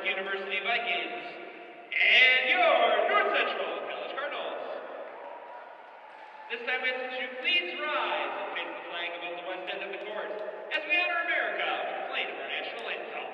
University Vikings and your North Central College Cardinals. This time we ask that you please rise and face the flag above the west end of the court as we honor America with the playing of our national anthem.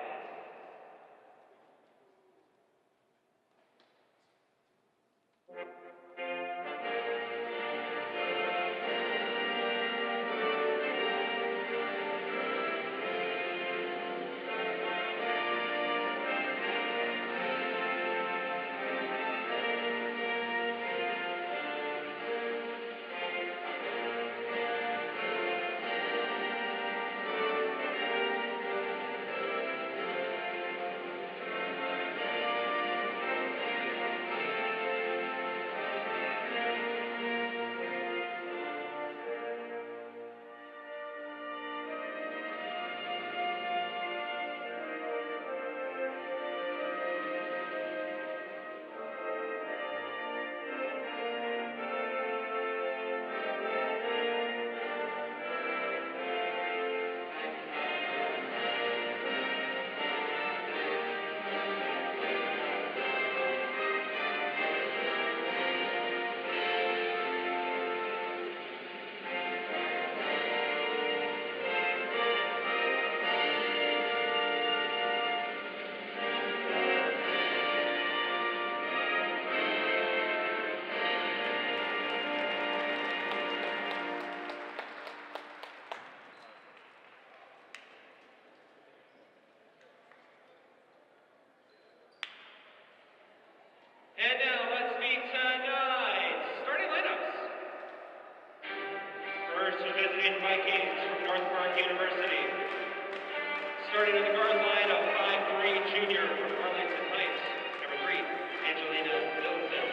And now let's meet tonight's starting lineups. First, the visiting Vikings from North Park University. Starting on the guard line, a 5'3" junior from Arlington Heights. Number 3, Angelina Wilson.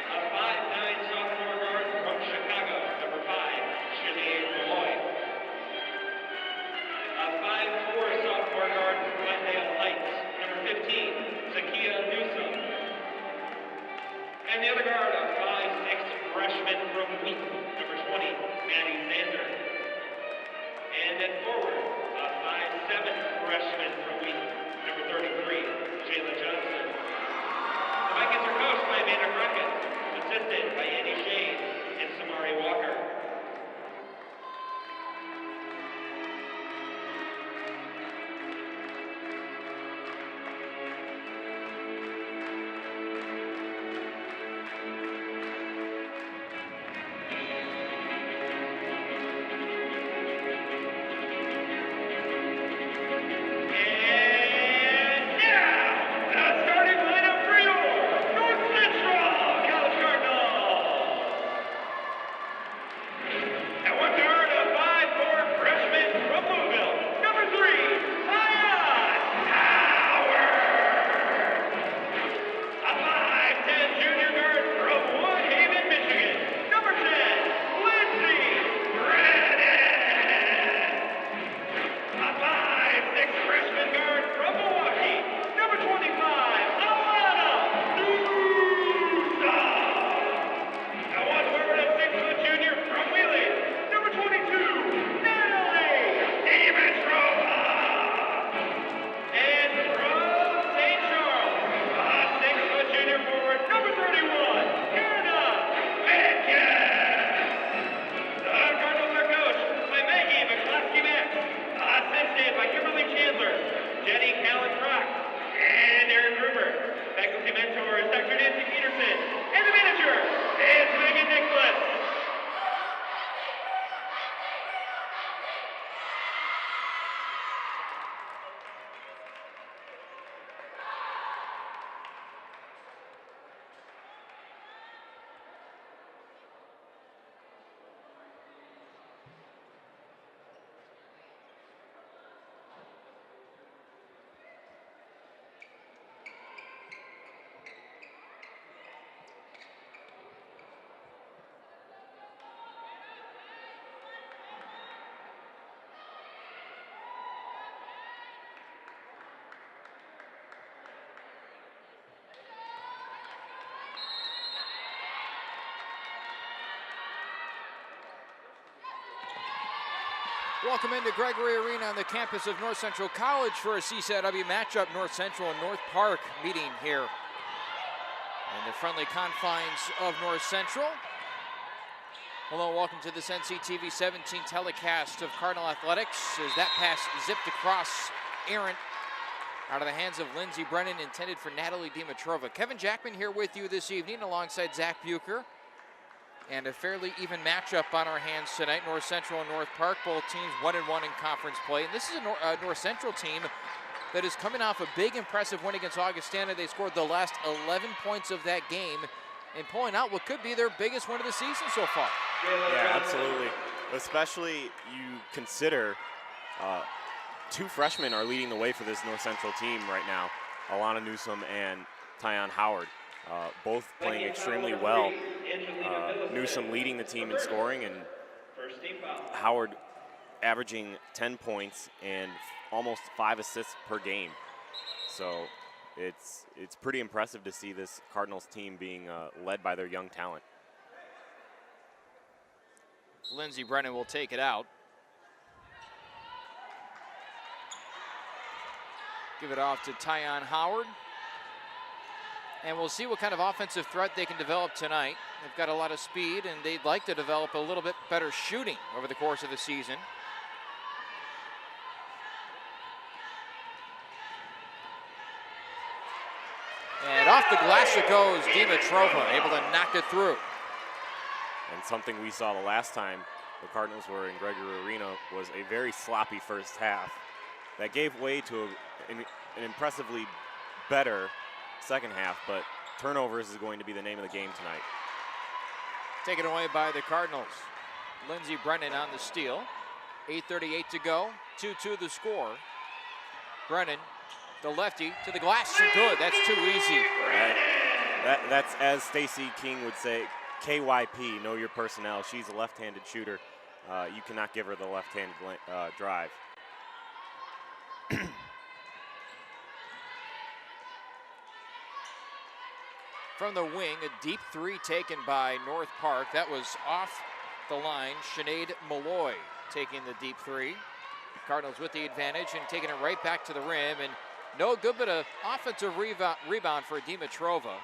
A 5'9" sophomore guard from Chicago. Number 5, Shanae Malloy. A 5'4" sophomore guard from Glendale Heights. Number 15, Zakia Newsom. And the other guard, a 5'6" freshman from Wheaton, number 20, Maddie Zander. And at forward, a 5'7" freshman from Welcome into Gregory Arena on the campus of North Central College for a CCIW matchup. North Central and North Park meeting here in the friendly confines of North Central. Hello, welcome to this NCTV 17 telecast of Cardinal Athletics as that pass zipped across errant out of the hands of Lindsey Brennan, intended for Natalie Dimitrova. Kevin Jackman here with you this evening alongside Zach Bucher. And a fairly even matchup on our hands tonight. North Central and North Park, both teams 1-1 in conference play. And this is a North Central team that is coming off a big, impressive win against Augustana. They scored the last 11 points of that game and pulling out what could be their biggest win of the season so far. Yeah, absolutely. Especially you consider two freshmen are leading the way for this North Central team right now, Alana Newsom and Tyon Howard. Both playing extremely well. Newsom leading the team in scoring, and Howard averaging 10 points and almost 5 assists per game. So it's pretty impressive to see this Cardinals team being led by their young talent. Lindsey Brennan will take it out. Give it off to Tyon Howard. And we'll see what kind of offensive threat they can develop tonight. They've got a lot of speed, and they'd like to develop a little bit better shooting over the course of the season. And off the glass it goes. Dimitrova able to knock it through. And something we saw the last time the Cardinals were in Gregory Arena was a very sloppy first half that gave way to an impressively better second half, but turnovers is going to be the name of the game tonight. Taken away by the Cardinals. Lindsey Brennan on the steal. 8:38 to go. 2-2 the score. Brennan, the lefty, to the glass. Good. That's too easy. That's, as Stacey King would say, KYP, know your personnel. She's a left-handed shooter. You cannot give her the left-hand drive. From the wing, a deep three taken by North Park. That was off the line. Sinead Malloy taking the deep three. Cardinals with the advantage and taking it right back to the rim. And no good, but an offensive rebound for Dimitrova.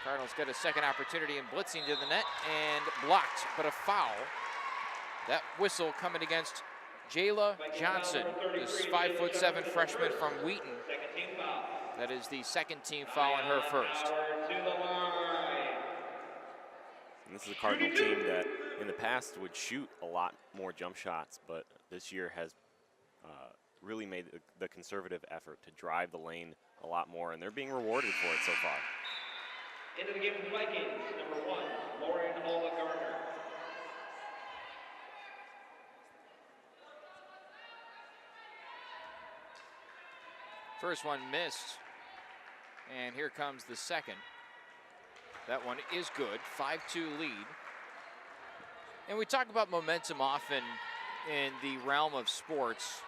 Cardinals get a second opportunity and blitzing to the net and blocked, but a foul. That whistle coming against Jayla Johnson, this 5'7" freshman from Wheaton. That is the second team foul on her first. And this is a Cardinal team that in the past would shoot a lot more jump shots, but this year has really made the conservative effort to drive the lane a lot more, and they're being rewarded for it so far. Into the game for the Vikings, number 1, Lauren Alva Gardner. First one missed. And here comes the second. That one is good. 5-2 lead. And we talk about momentum often in the realm of sports.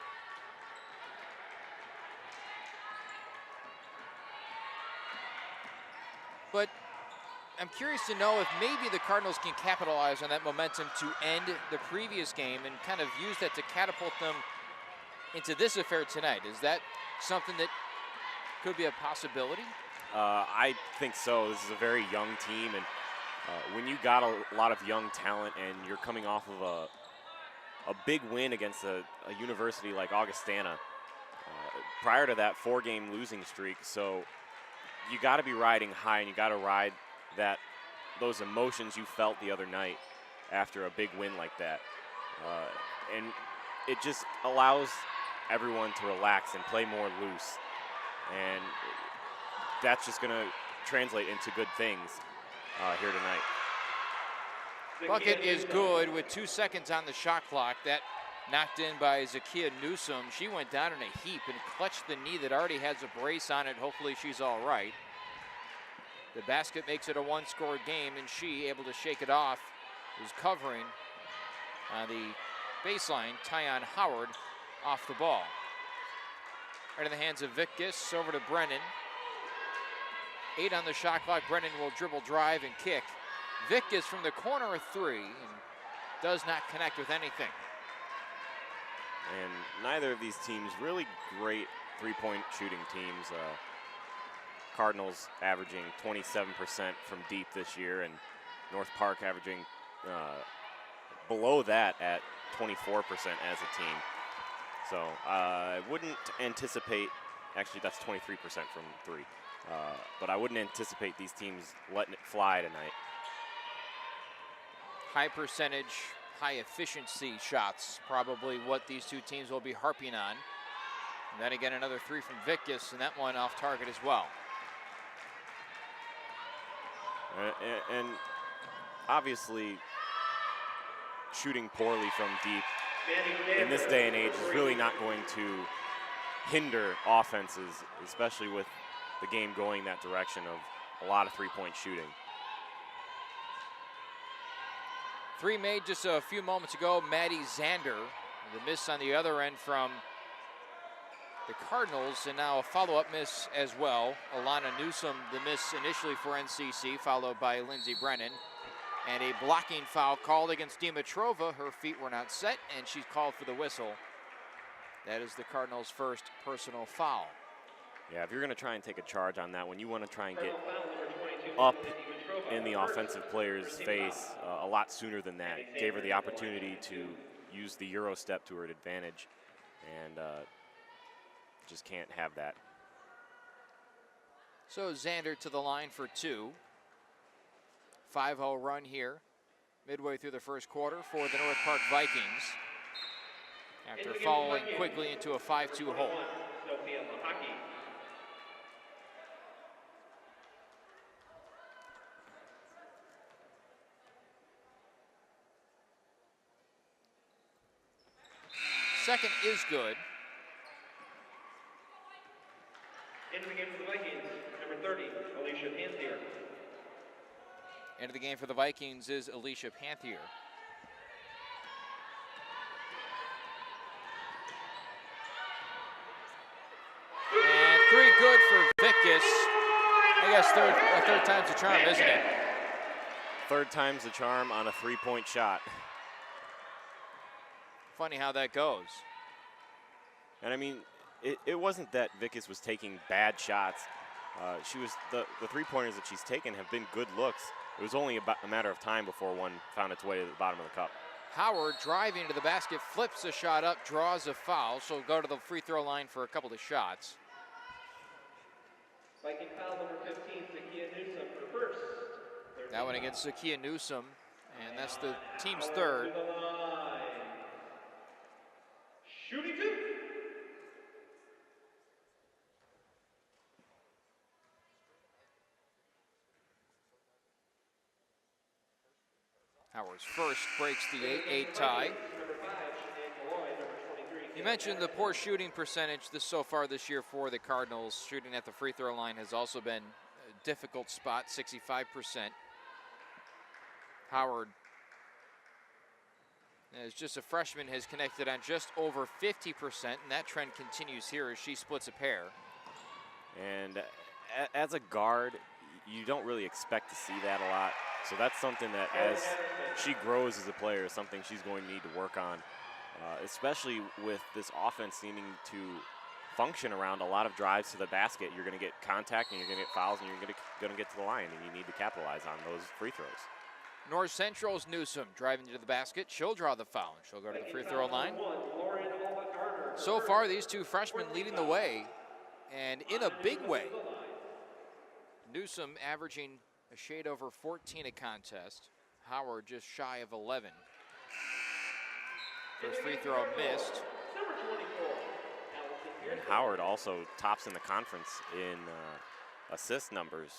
But I'm curious to know if maybe the Cardinals can capitalize on that momentum to end the previous game and kind of use that to catapult them into this affair tonight. Is that something that could be a possibility? I think so. This is a very young team, and when you got a lot of young talent and you're coming off of a big win against a university like Augustana, prior to that 4-game losing streak, so you got to be riding high, and you got to ride those emotions you felt the other night after a big win like that, and it just allows everyone to relax and play more loose, and that's just going to translate into good things here tonight. Bucket is good with 2 seconds on the shot clock. That knocked in by Zakia Newsom. She went down in a heap and clutched the knee that already has a brace on it. Hopefully she's all right. The basket makes it a 1-score game, and she, able to shake it off, is covering on the baseline. Tyon Howard off the ball. Right in the hands of Vic Giss, over to Brennan. 8 on the shot clock. Brennan will dribble, drive, and kick. Vic is from the corner of 3. And does not connect with anything. And neither of these teams really great three-point shooting teams. Cardinals averaging 27% from deep this year, and North Park averaging below that at 24% as a team. So I wouldn't anticipate, actually that's 23% from three, but I wouldn't anticipate these teams letting it fly tonight. High percentage, high efficiency shots, probably what these two teams will be harping on. And then again, another three from Vickus, and that one off target as well. And obviously, shooting poorly from deep in this day and age is really not going to hinder offenses, especially with the game going that direction of a lot of three-point shooting. Three made just a few moments ago. Maddie Zander, the miss on the other end from the Cardinals, and now a follow-up miss as well. Alana Newsom, the miss initially for NCC, followed by Lindsey Brennan. And a blocking foul called against Dimitrova. Her feet were not set, and she's called for the whistle. That is the Cardinals' first personal foul. Yeah, if you're going to try and take a charge on that one, you want to try and get up in the offensive player's face a lot sooner than that. Gave her the opportunity to use the Euro step to her advantage, and just can't have that. So Zander to the line for two. 5-0 run here, midway through the first quarter for the North Park Vikings, after following quickly into a 5-2 hole. Second is good. Into the game for the Vikings, number 30, Alicia Panthier. Into the game for the Vikings is Alicia Panthier. And three good for Vickus. I guess third time's the charm, isn't it? Third time's the charm on a three-point shot. Funny how that goes. And I mean, it wasn't that Vickus was taking bad shots. The three-pointers that she's taken have been good looks. It was only about a matter of time before one found its way to the bottom of the cup. Howard driving to the basket, flips a shot up, draws a foul. She'll go to the free throw line for a couple of shots. Viking foul number 15, Zakia Newsom for first. That one against Zakia Newsom, and that's the team's third. Shooting two. Howard's first breaks the 8-8 tie. You mentioned the poor shooting percentage so far this year for the Cardinals. Shooting at the free throw line has also been a difficult spot, 65%. Howard, as just a freshman, has connected on just over 50%, and that trend continues here as she splits a pair. And as a guard, you don't really expect to see that a lot. So that's something that, as she grows as a player, is something she's going to need to work on, especially with this offense seeming to function around a lot of drives to the basket. You're going to get contact, and you're going to get fouls, and you're going to get to the line, and you need to capitalize on those free throws. North Central's Newsom driving to the basket. She'll draw the foul. She'll go to the free throw line. So far, these two freshmen leading the way, and in a big way. Newsom averaging a shade over 14 a contest. Howard just shy of 11. First free throw missed. And Howard also tops in the conference in assist numbers,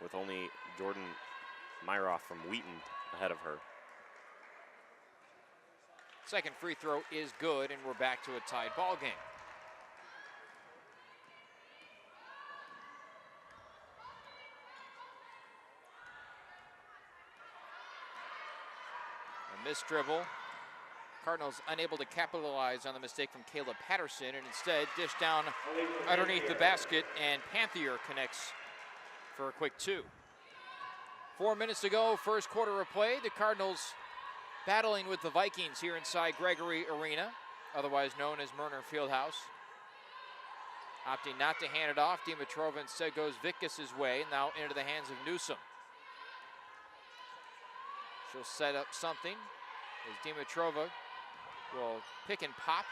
with only Jordan Myroff from Wheaton ahead of her. Second free throw is good, and we're back to a tied ball game. A missed dribble. Cardinals unable to capitalize on the mistake from Kayla Patterson, and instead dish down underneath the basket, and Panthier connects for a quick two. 4 minutes to go, first quarter of play. The Cardinals battling with the Vikings here inside Gregory Arena, otherwise known as Murner Fieldhouse. Opting not to hand it off, Dimitrova instead goes Vickus's way, now into the hands of Newsom. She'll set up something as Dimitrova will pick and pop.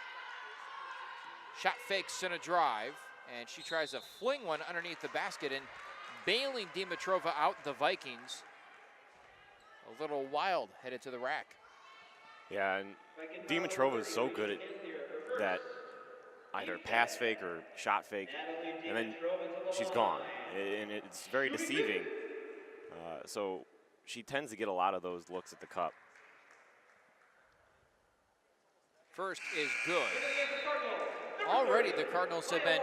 Shot fakes in a drive, and she tries to fling one underneath the basket, and bailing Dimitrova out, the Vikings. A little wild headed to the rack. Yeah, and Dimitrova is so good at that either pass fake or shot fake, and then she's gone. And it's very deceiving. So she tends to get a lot of those looks at the cup. First is good. Already the Cardinals have been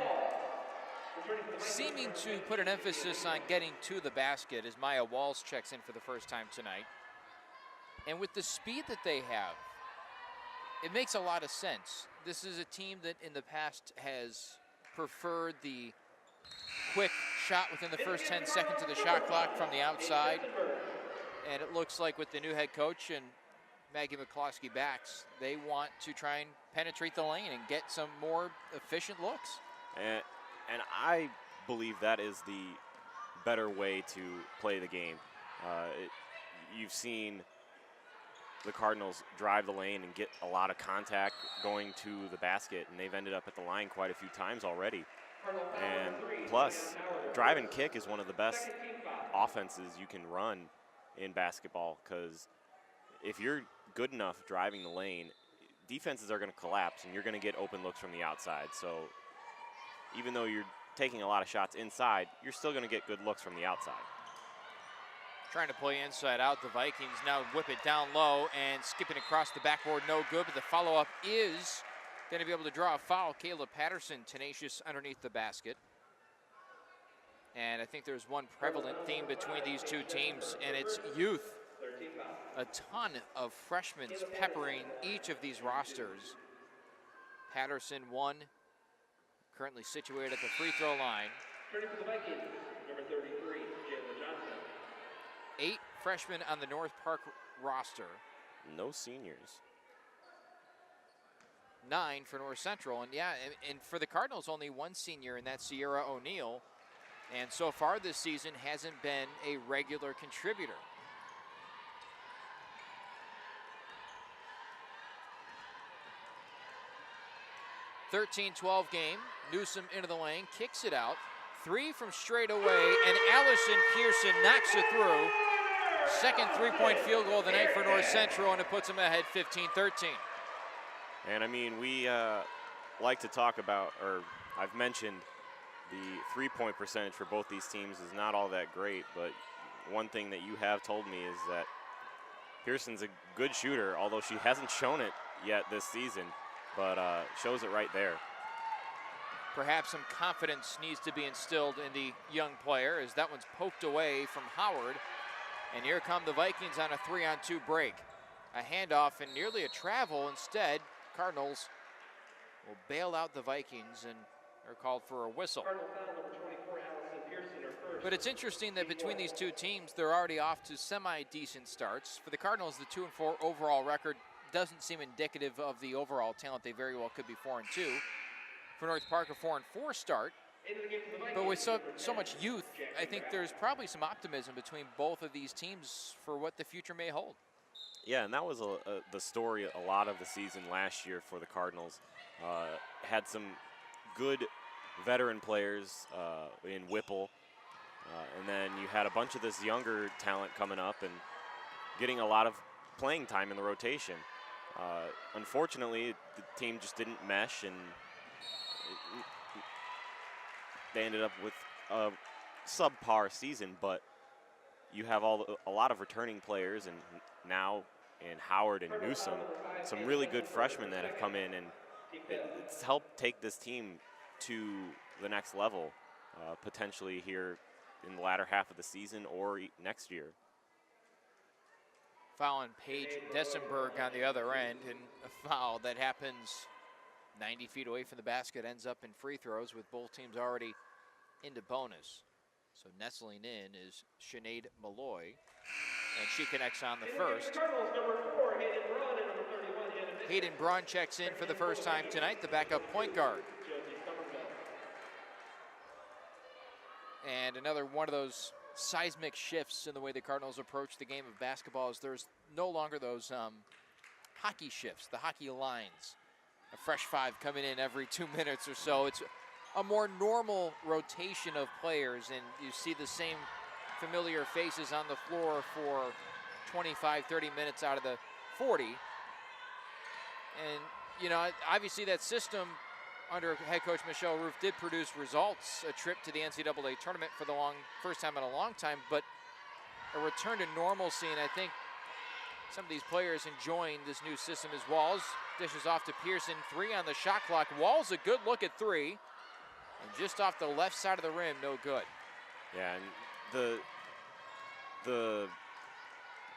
seeming to put an emphasis on getting to the basket as Maya Walls checks in for the first time tonight. And with the speed that they have, it makes a lot of sense. This is a team that in the past has preferred the quick shot within the first 10 seconds of the shot clock from the outside. And it looks like with the new head coach and Maggie McCloskey backs, they want to try and penetrate the lane and get some more efficient looks. And I believe that is the better way to play the game. You've seen the Cardinals drive the lane and get a lot of contact going to the basket, and they've ended up at the line quite a few times already. And plus, drive and kick is one of the best offenses you can run in basketball, because if you're good enough driving the lane, defenses are going to collapse and you're going to get open looks from the outside. So even though you're taking a lot of shots inside, you're still going to get good looks from the outside. Trying to play inside out, the Vikings now whip it down low and skipping across the backboard, no good, but the follow-up is going to be able to draw a foul. Kayla Patterson tenacious underneath the basket. And I think there's one prevalent theme between these two teams, and it's youth. A ton of freshmen peppering each of these rosters. Patterson, one, currently situated at the free throw line. Turning for the Vikings, number 33, Jalen Johnson. 8 freshmen on the North Park roster. No seniors. 9 for North Central, and yeah, and for the Cardinals, only one senior, and that's Sierra O'Neal. And so far this season hasn't been a regular contributor. (13-12) game. Newsom into the lane, kicks it out. 3 from straight away, and Allison Pearson knocks it through. Second three-point field goal of the night for North Central, and it puts them ahead 15-13. And I mean, we like to talk about, or I've mentioned, the three-point percentage for both these teams is not all that great, but one thing that you have told me is that Pearson's a good shooter, although she hasn't shown it yet this season, but shows it right there. Perhaps some confidence needs to be instilled in the young player as that one's poked away from Howard. And here come the Vikings on a 3-on-2 break. A handoff and nearly a travel. Instead, Cardinals will bail out the Vikings and are called for a whistle. But it's interesting that between these two teams, they're already off to semi-decent starts. For the Cardinals, the 2-4 overall record doesn't seem indicative of the overall talent. They very well could be 4-2. For North Park, a 4-4 start. But with so much youth, I think there's probably some optimism between both of these teams for what the future may hold. Yeah, and that was the story a lot of the season last year for the Cardinals. Had some good veteran players in Whipple, and then you had a bunch of this younger talent coming up and getting a lot of playing time in the rotation. Unfortunately, the team just didn't mesh, and they ended up with a subpar season, but you have a lot of returning players, and now in Howard and Newsom, some really good freshmen that have come in, and it's helped take this team to the next level, potentially here in the latter half of the season or next year. Foul on Paige Dessenberg on the other end, and a foul that happens 90 feet away from the basket, ends up in free throws with both teams already into bonus. So nestling in is Sinead Malloy, and she connects on the first. Cardinals number 4, Hayden Hayden Braun checks in for the first time tonight, the backup point guard. And another one of those seismic shifts in the way the Cardinals approach the game of basketball is there's no longer those hockey shifts, the hockey lines. A fresh five coming in every 2 minutes or so. It's a more normal rotation of players, and you see the same familiar faces on the floor for 25, 30 minutes out of the 40. And, you know, obviously that system under head coach Michelle Roof did produce results, a trip to the NCAA tournament for the first time in a long time, but a return to normalcy, and I think some of these players enjoying this new system as Walls dishes off to Pearson, 3 on the shot clock. Walls a good look at 3, and just off the left side of the rim, no good. Yeah, and the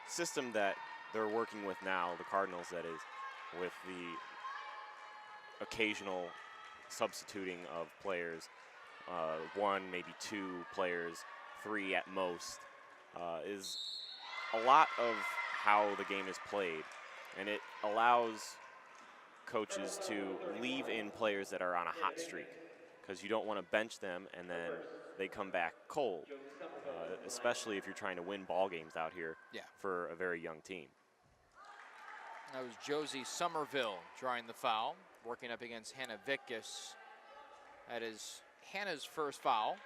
system that they're working with now, the Cardinals that is, with the occasional substituting of players, 1, maybe 2 players, 3 at most, is a lot of how the game is played, and it allows coaches to leave in players that are on a hot streak, because you don't want to bench them and then they come back cold, especially if you're trying to win ball games out here for a very young team. That was Josie Somerville drawing the foul, working up against Hannah Vickus. That is Hannah's first foul.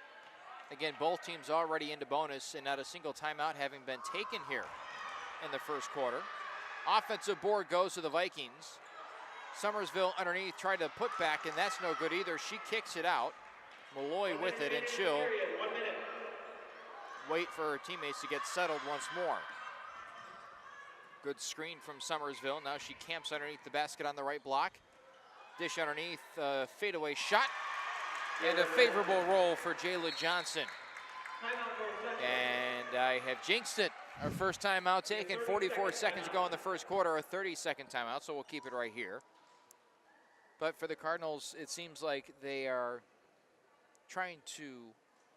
Again, both teams already into bonus and not a single timeout having been taken here in the first quarter. Offensive board goes to the Vikings. Somersville underneath tried to put back, and that's no good either. She kicks it out. Malloy with it, and she'll wait for her teammates to get settled once more. Good screen from Somersville. Now she camps underneath the basket on the right block. Dish underneath, fadeaway shot, and a favorable roll for Jayla Johnson. And I have jinxed it. Our first timeout taken, 44 seconds ago in the first quarter, a 30-second timeout, so we'll keep it right here. But for the Cardinals, it seems like they are trying to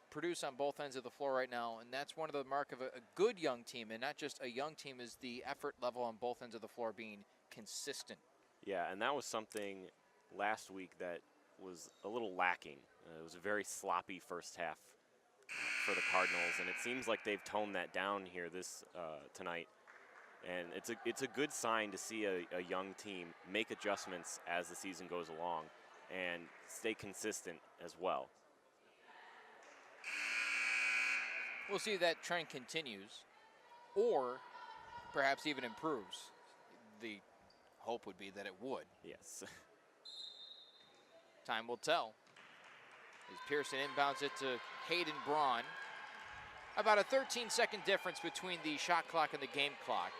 produce on both ends of the floor right now, and that's one of the mark of a good young team, and not just a young team, is the effort level on both ends of the floor being consistent. Yeah, and that was something last week that was a little lacking. It was a very sloppy first half for the Cardinals, and it seems like they've toned that down here tonight. And it's a good sign to see a young team make adjustments as the season goes along and stay consistent as well. We'll see if that trend continues or perhaps even improves. The hope would be that it would. Yes. Time will tell. As Pearson inbounds it to Hayden Braun. About a 13-second difference between the shot clock and the game clock.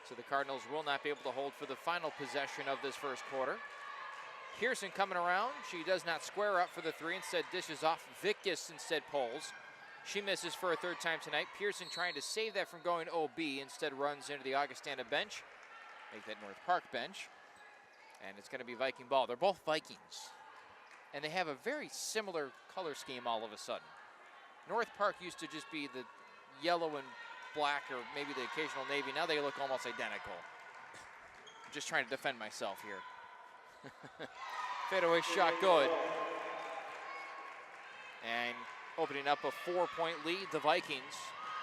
So the Cardinals will not be able to hold for the final possession of this first quarter. Pearson coming around. She does not square up for the 3. Instead dishes off. Vickus instead pulls. She misses for a 3rd time tonight. Pearson trying to save that from going OB. Instead runs into the Augustana bench. Make that North Park bench. And it's going to be Viking ball. They're both Vikings. And they have a very similar color scheme all of a sudden. North Park used to just be the yellow and black, or maybe the occasional navy. Now they look almost identical. I'm just trying to defend myself here. Fadeaway shot good. And opening up a 4-point lead, the Vikings.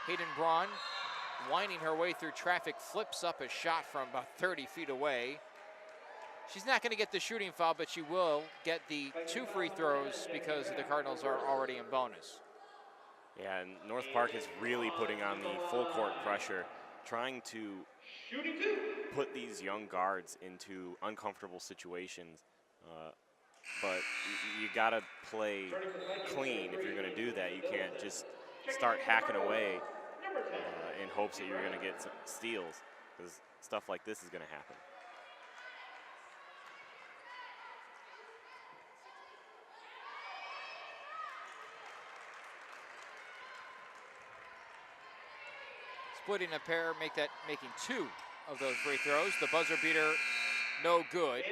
Hayden Braun winding her way through traffic, flips up a shot from about 30 feet away. She's not going to get the shooting foul, but she will get the 2 free throws because the Cardinals are already in bonus. Yeah, and North Park is really putting on the full court pressure, trying to put these young guards into uncomfortable situations. But you got to play clean if you're going to do that. You can't just start hacking away in hopes that you're going to get some steals, because stuff like this is going to happen. Splitting a pair, making 2 of those free throws. The buzzer beater, no good.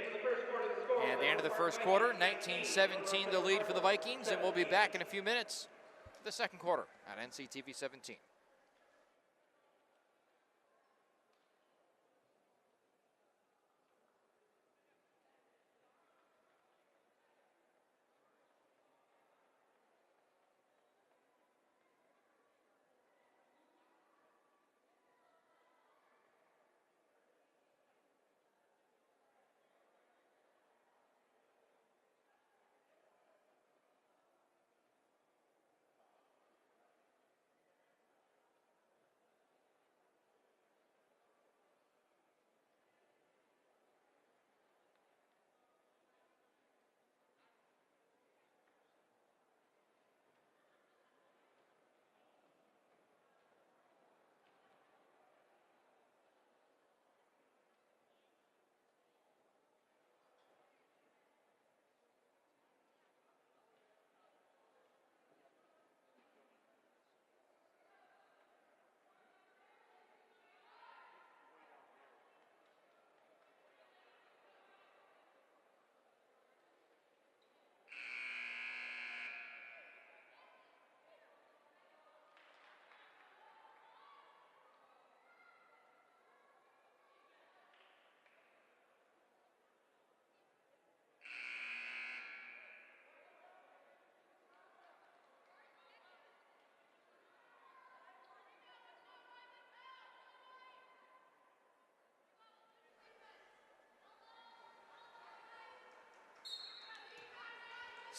And the end of the first quarter, 19-17 the lead for the Vikings, and we'll be back in a few minutes for the second quarter at NCTV 17.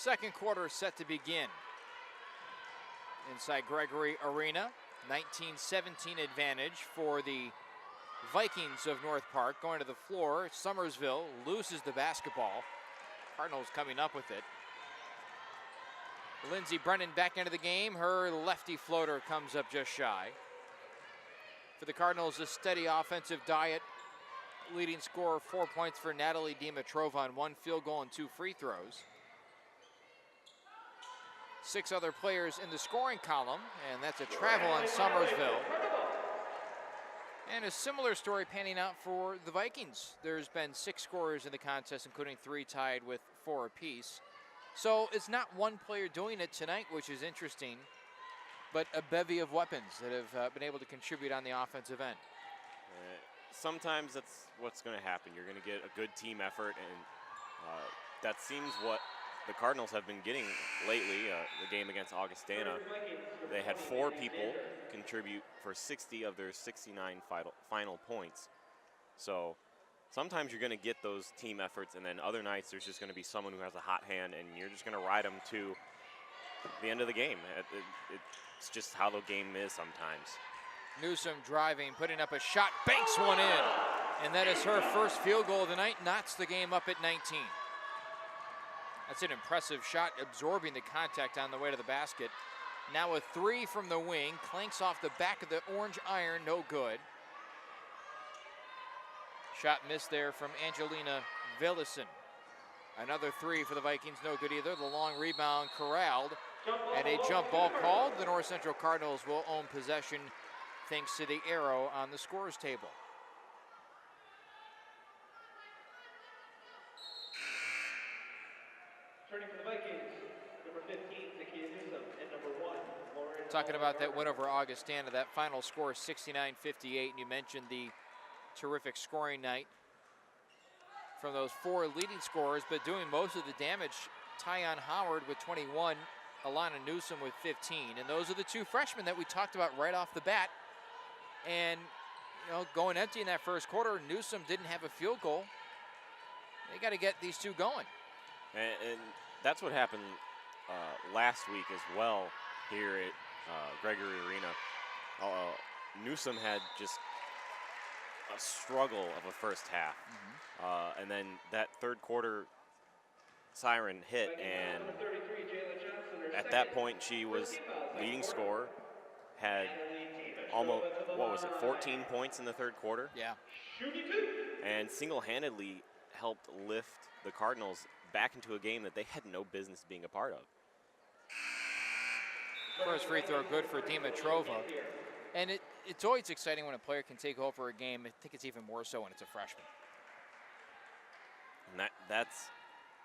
Second quarter set to begin. Inside Gregory Arena, 19-17 advantage for the Vikings of North Park. Going to the floor, Summersville loses the basketball. Cardinals coming up with it. Lindsey Brennan back into the game. Her lefty floater comes up just shy. For the Cardinals, a steady offensive diet. Leading scorer, 4 points for Natalie Dimitrova on 1 field goal and 2 free throws. 6 other players in the scoring column, and that's a travel on Summersville. And a similar story panning out for the Vikings. There's been 6 scorers in the contest, including 3 tied with 4 apiece. So it's not one player doing it tonight, which is interesting, but a bevy of weapons that have been able to contribute on the offensive end. Sometimes that's what's going to happen. You're going to get a good team effort, and that seems what the Cardinals have been getting lately. The game against Augustana, they had 4 people contribute for 60 of their 69 final points. So sometimes you're going to get those team efforts, and then other nights there's just going to be someone who has a hot hand, and you're just going to ride them to the end of the game. It's just how the game is sometimes. Newsom driving, putting up a shot, banks one in. And that is her first field goal of the night, knots the game up at 19. That's an impressive shot, absorbing the contact on the way to the basket. Now a 3 from the wing, clanks off the back of the orange iron, no good. Shot missed there from Angelina Villison. Another 3 for the Vikings, no good either. The long rebound corralled, and a jump ball called. The North Central Cardinals will own possession thanks to the arrow on the scorer's table. Turning for the Vikings, number 15, Zakia Newsom, and number 1, Lauren. Talking about that win over Augustana, that final score 69-58, and you mentioned the terrific scoring night from those 4 leading scorers, but doing most of the damage, Tyon Howard with 21, Alana Newsom with 15, and those are the 2 freshmen that we talked about right off the bat. And, you know, going empty in that first quarter, Newsom didn't have a field goal. They got to get these 2 going. And that's what happened last week as well here at Gregory Arena. Newsom had just a struggle of a first half. And then that third quarter siren hit, and at that point she was leading scorer, had almost, 14 points in the third quarter? Yeah. And single-handedly helped lift the Cardinals back into a game that they had no business being a part of. First free throw good for Dimitrova. And it's always exciting when a player can take over a game. I think it's even more so when it's a freshman. And that's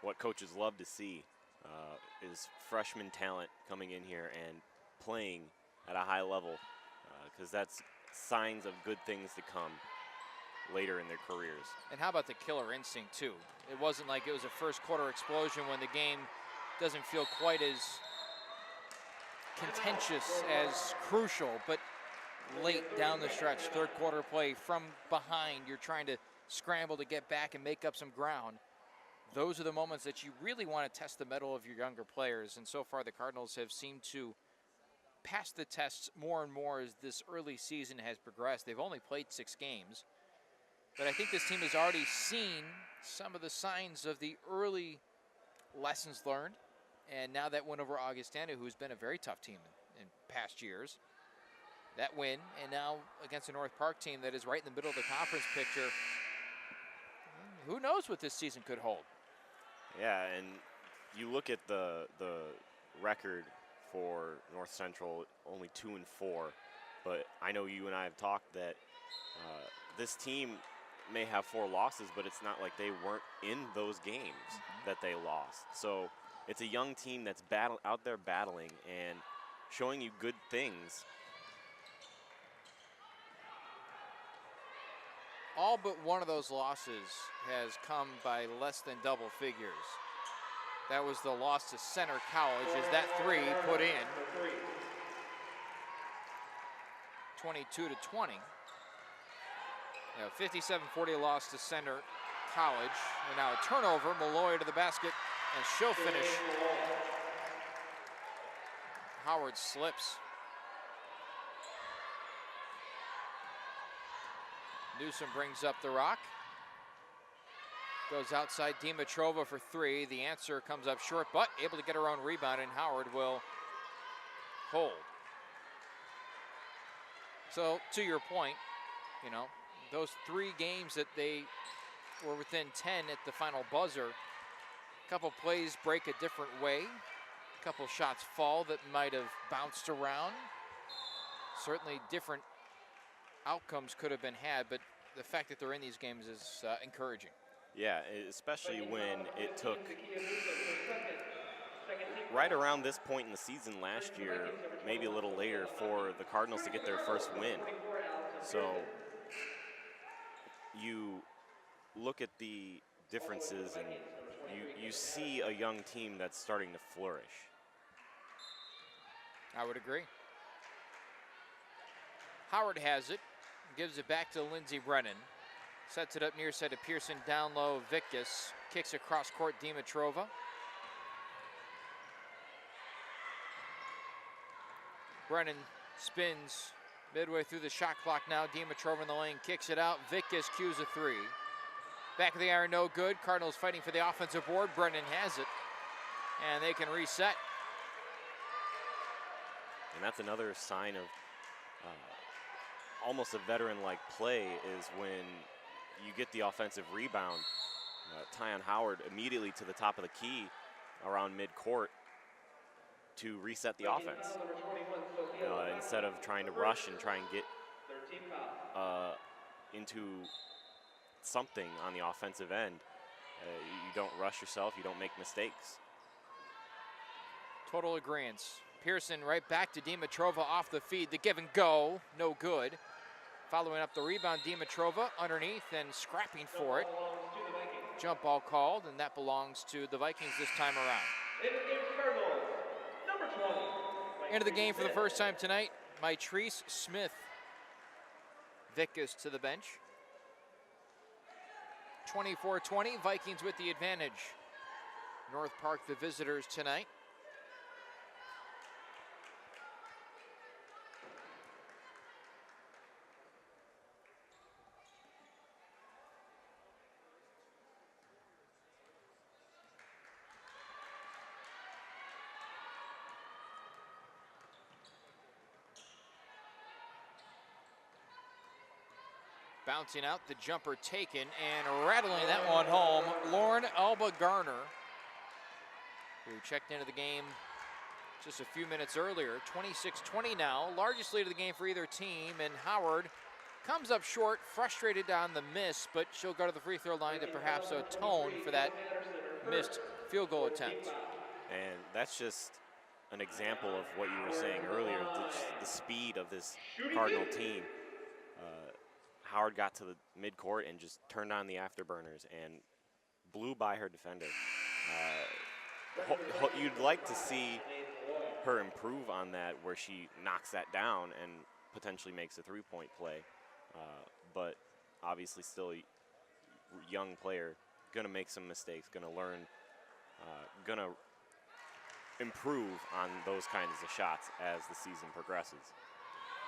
what coaches love to see, is freshman talent coming in here and playing at a high level, because that's signs of good things to come later in their careers. And how about the killer instinct, too? It wasn't like it was a first quarter explosion when the game doesn't feel quite as contentious, as crucial, but late down the stretch, third quarter play from behind, you're trying to scramble to get back and make up some ground. Those are the moments that you really want to test the mettle of your younger players, and so far the Cardinals have seemed to pass the tests more and more as this early season has progressed. They've only played 6 games, but I think this team has already seen some of the signs of the early lessons learned, and now that win over Augustana, who's been a very tough team in past years, that win, and now against a North Park team that is right in the middle of the conference picture, who knows what this season could hold. Yeah, and you look at the record for North Central, only 2-4, but I know you and I have talked that this team may have 4 losses, but it's not like they weren't in those games that they lost. So it's a young team that's out there battling and showing you good things. All but one of those losses has come by less than double figures. That was the loss to Center College as that 3 put in. 22-20. 57-40 loss to Center College. And now a turnover. Malloy to the basket and she'll finish. Howard slips. Newsom brings up the rock. Goes outside Dimitrova for 3. The answer comes up short, but able to get her own rebound, and Howard will hold. So, to your point, you know, those 3 games that they were within 10 at the final buzzer, a couple plays break a different way, a couple shots fall that might have bounced around. Certainly different outcomes could have been had, but the fact that they're in these games is encouraging. Yeah, especially when it took right around this point in the season last year, maybe a little later, for the Cardinals to get their first win. So you look at the differences and you see a young team that's starting to flourish. I would agree. Howard has it, gives it back to Lindsey Brennan. Sets it up near side to Pearson, down low, Vickus. Kicks across court, Dimitrova. Brennan spins midway through the shot clock now. Dimitrova in the lane, kicks it out. Vickus cues a 3. Back of the iron, no good. Cardinals fighting for the offensive board. Brennan has it, and they can reset. And that's another sign of almost a veteran-like play, is when you get the offensive rebound. Tyon Howard immediately to the top of the key around midcourt to reset the offense. Instead of trying to rush and try and get into something on the offensive end, you don't rush yourself, you don't make mistakes. Total agreement. Pearson right back to Dimitrova off the feed. The give and go, no good. Following up the rebound, Dimitrova underneath and scrapping for it. Jump ball called, and that belongs to the Vikings this time around. Into the game for the first time tonight, Mitrice Smith. Vickus to the bench. 24-20, Vikings with the advantage. North Park, the visitors tonight. Bouncing out, the jumper taken, and rattling that one home, Lauren Alba Garner, who checked into the game just a few minutes earlier. 26-20 now, largest lead of the game for either team, and Howard comes up short, frustrated on the miss, but she'll go to the free throw line to perhaps atone for that missed field goal attempt. And that's just an example of what you were saying earlier, the speed of this Cardinal team. Howard got to the midcourt and just turned on the afterburners and blew by her defender. You'd like to see her improve on that, where she knocks that down and potentially makes a three-point play. But obviously still a young player, gonna make some mistakes, gonna learn, gonna improve on those kinds of shots as the season progresses.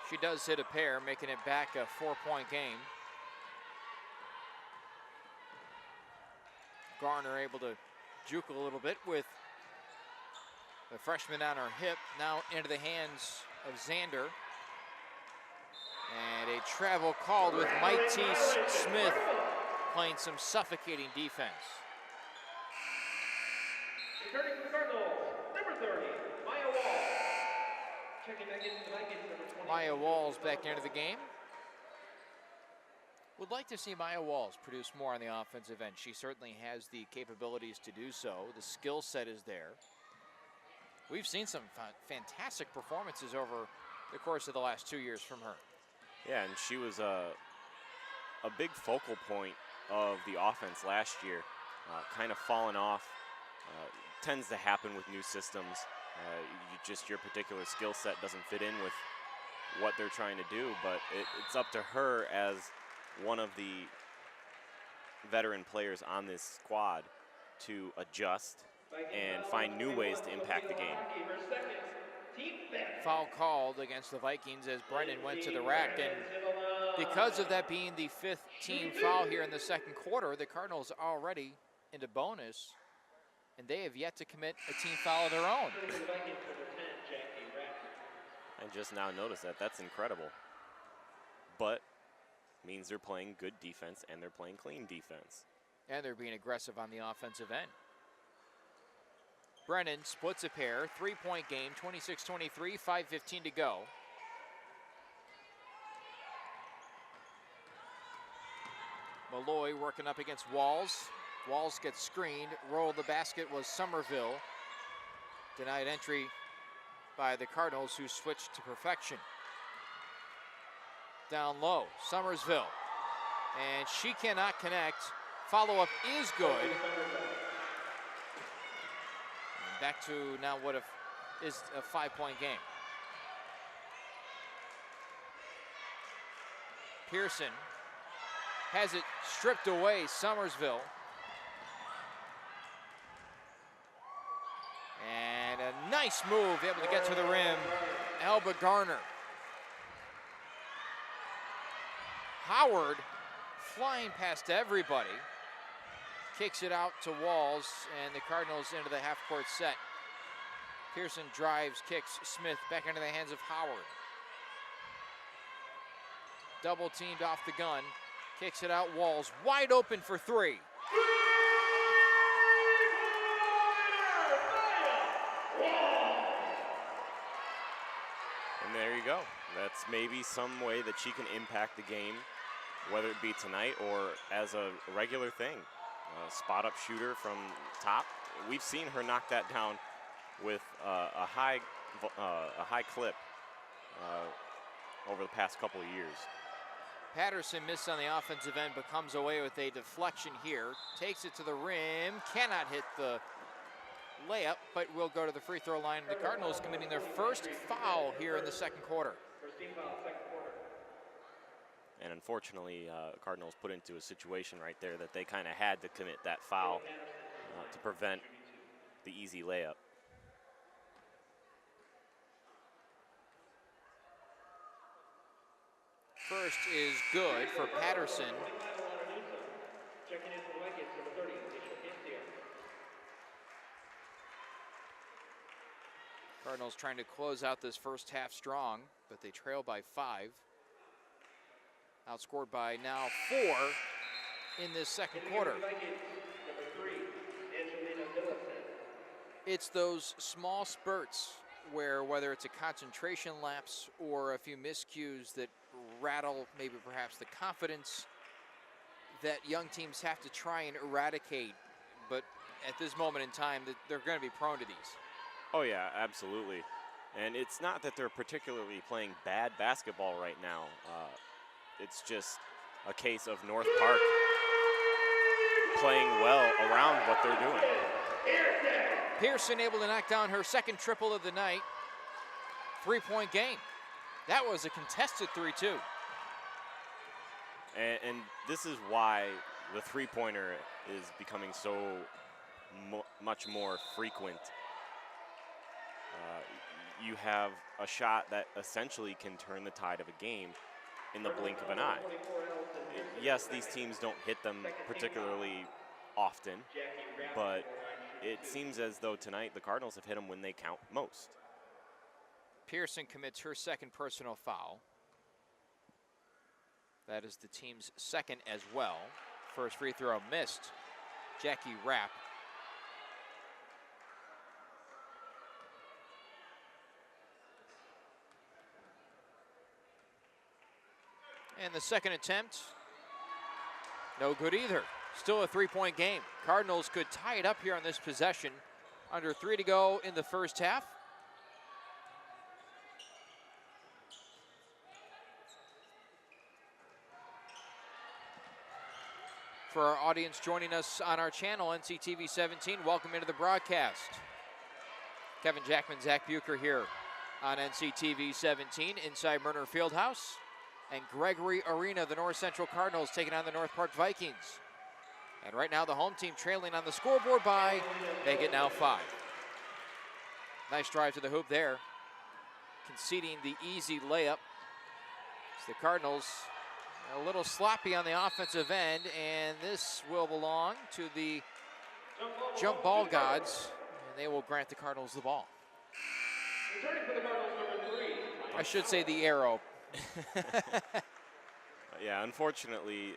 She does hit a pair, making it back a 4-point game. Garner able to juke a little bit with the freshman on her hip. Now into the hands of Xander. And a travel called with Mitrice Smith playing some suffocating defense. Returning to the Cardinals, number 30, Maya Wall. Checking back into the Vikings, number 20. Maya Walls back into the game. Would like to see Maya Walls produce more on the offensive end. She certainly has the capabilities to do so. The skill set is there. We've seen some fantastic performances over the course of the last 2 years from her. Yeah, and she was a big focal point of the offense last year. Kind of fallen off. Tends to happen with new systems. Your particular skill set doesn't fit in with what they're trying to do, but it's up to her as one of the veteran players on this squad to adjust and find new ways to impact the game. Foul called against the Vikings as Brennan went to the rack, and because of that being the 5th team foul here in the second quarter, the Cardinals are already into bonus, and they have yet to commit a team foul of their own. I just now noticed that. That's incredible. But means they're playing good defense and they're playing clean defense. And they're being aggressive on the offensive end. Brennan splits a pair, 3-point game, 26-23, 5:15 to go. Malloy working up against Walls. Walls gets screened. Roll of the basket was Somerville. Denied entry by the Cardinals, who switched to perfection. Down low, Somersville. And she cannot connect. Follow-up is good. And back to now what is a 5-point game. Pearson has it stripped away, Somersville. And a nice move, able to get to the rim, Elba Garner. Howard flying past everybody, kicks it out to Walls, and the Cardinals into the half-court set. Pearson drives, kicks Smith back into the hands of Howard. Double teamed off the gun, kicks it out, Walls wide open for 3. And there you go. That's maybe some way that she can impact the game, whether it be tonight or as a regular thing. Spot-up shooter from top. We've seen her knock that down with a high clip over the past couple of years. Patterson missed on the offensive end, but comes away with a deflection here. Takes it to the rim, cannot hit the layup, but will go to the free throw line. The Cardinals committing their first foul here in the second quarter. And unfortunately, Cardinals put into a situation right there that they kind of had to commit that foul to prevent the easy layup. First is good for Patterson. Cardinals trying to close out this first half strong, but they trail by 5. Outscored by now 4 in this second quarter. It's those small spurts where, whether it's a concentration lapse or a few miscues that rattle maybe perhaps the confidence, that young teams have to try and eradicate. But at this moment in time, they're going to be prone to these. Oh yeah, absolutely. And it's not that they're particularly playing bad basketball right now. It's just a case of North Park playing well around what they're doing. Pearson able to knock down her second triple of the night. 3-point game. That was a contested 3, too. And this is why the three-pointer is becoming so much more frequent. You have a shot that essentially can turn the tide of a game in the blink of an eye. Yes, these teams don't hit them particularly often, but it seems as though tonight the Cardinals have hit them when they count most. Pearson commits her second personal foul. That is the team's second as well. First free throw missed. Jackie Rapp. And the second attempt, no good either. Still a 3-point game. Cardinals could tie it up here on this possession. Under 3 to go in the first half. For our audience joining us on our channel, NCTV 17, welcome into the broadcast. Kevin Jackman, Zach Bucher here on NCTV 17 inside Murner Fieldhouse. And Gregory Arena, the North Central Cardinals taking on the North Park Vikings. And right now the home team trailing on the scoreboard by, make it now 5. Nice drive to the hoop there, conceding the easy layup. It's the Cardinals a little sloppy on the offensive end, and this will belong to the jump ball gods, and they will grant the Cardinals the ball. I should say the arrow. Yeah, unfortunately,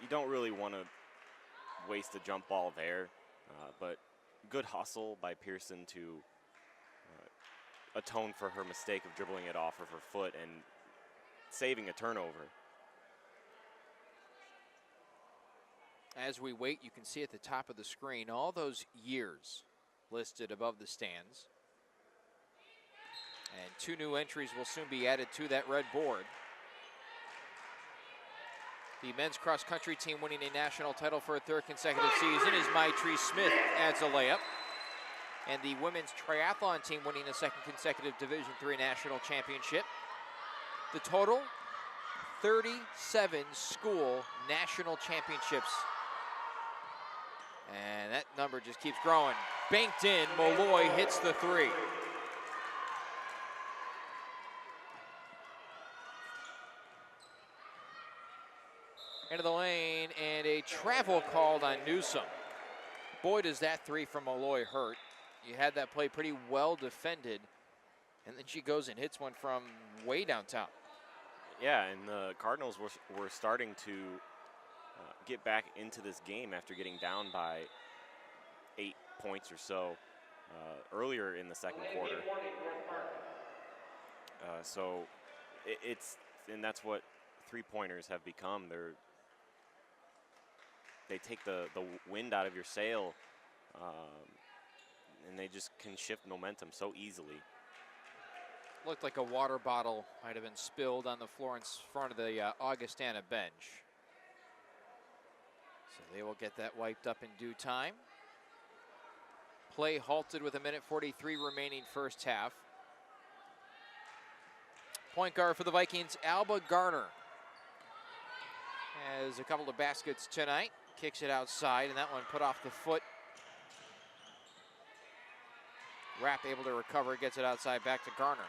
you don't really want to waste a jump ball there, but good hustle by Pearson to atone for her mistake of dribbling it off of her foot and saving a turnover. As we wait, you can see at the top of the screen all those years listed above the stands. And 2 new entries will soon be added to that red board. The men's cross-country team winning a national title for a 3rd consecutive season is Maitri Smith, adds a layup. And the women's triathlon team winning a 2nd consecutive Division III national championship. The total, 37 school national championships. And that number just keeps growing. Banked in, Molloy hits the 3. Into the lane, and a travel called on Newsom. Boy, does that 3 from Molloy hurt. You had that play pretty well defended, and then she goes and hits one from way downtown. Yeah, and the Cardinals were starting to get back into this game after getting down by 8 points or so earlier in the second quarter. So and that's what 3-pointers have become. They take the wind out of your sail, and they just can shift momentum so easily. Looked like a water bottle might have been spilled on the floor in front of the Augustana bench. So they will get that wiped up in due time. Play halted with 1:43 remaining first half. Point guard for the Vikings, Alba Garner, has a couple of baskets tonight. Kicks it outside, and that one put off the foot. Rapp able to recover, gets it outside back to Garner.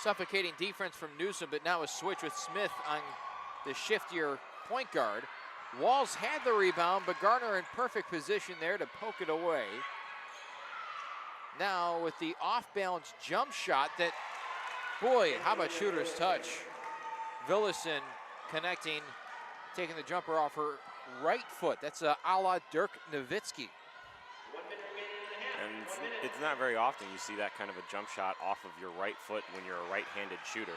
Suffocating defense from Newsom, but now a switch with Smith on the shiftier point guard. Walls had the rebound, but Garner in perfect position there to poke it away. Now with the off-balance jump shot that, boy, how about shooter's touch? Villison connecting, taking the jumper off her right foot. That's a la Dirk Nowitzki. And it's not very often you see that kind of a jump shot off of your right foot when you're a right-handed shooter.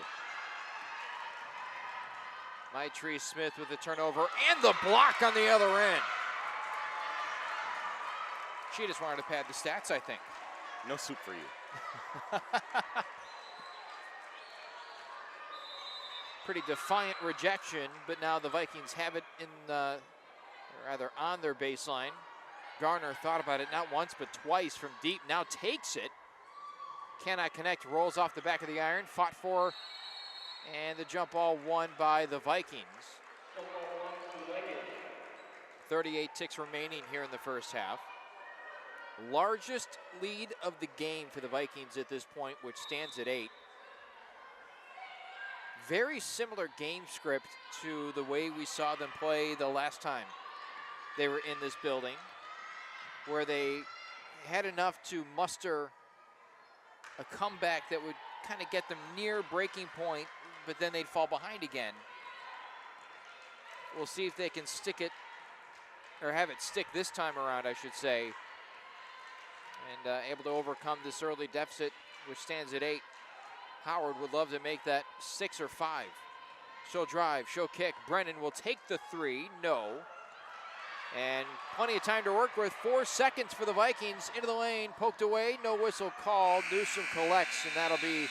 Maitri Smith with the turnover and the block on the other end. She just wanted to pad the stats, I think. No soup for you. Pretty defiant rejection, but now the Vikings have it in the, or rather on their baseline. Garner thought about it not once but twice from deep, now takes it. Cannot connect, rolls off the back of the iron, fought for, and the jump ball won by the Vikings. 38 ticks remaining here in the first half. Largest lead of the game for the Vikings at this point, which stands at 8. Very similar game script to the way we saw them play the last time they were in this building, where they had enough to muster a comeback that would kind of get them near breaking point, but then they'd fall behind again. We'll see if they can stick it, or have it stick this time around, I should say, and able to overcome this early deficit, which stands at 8. Howard would love to make that 6 or 5. She'll drive, she'll kick. Brennan will take the 3, no. And plenty of time to work with. 4 seconds for the Vikings. Into the lane, poked away, no whistle called. Newsom collects, and that'll be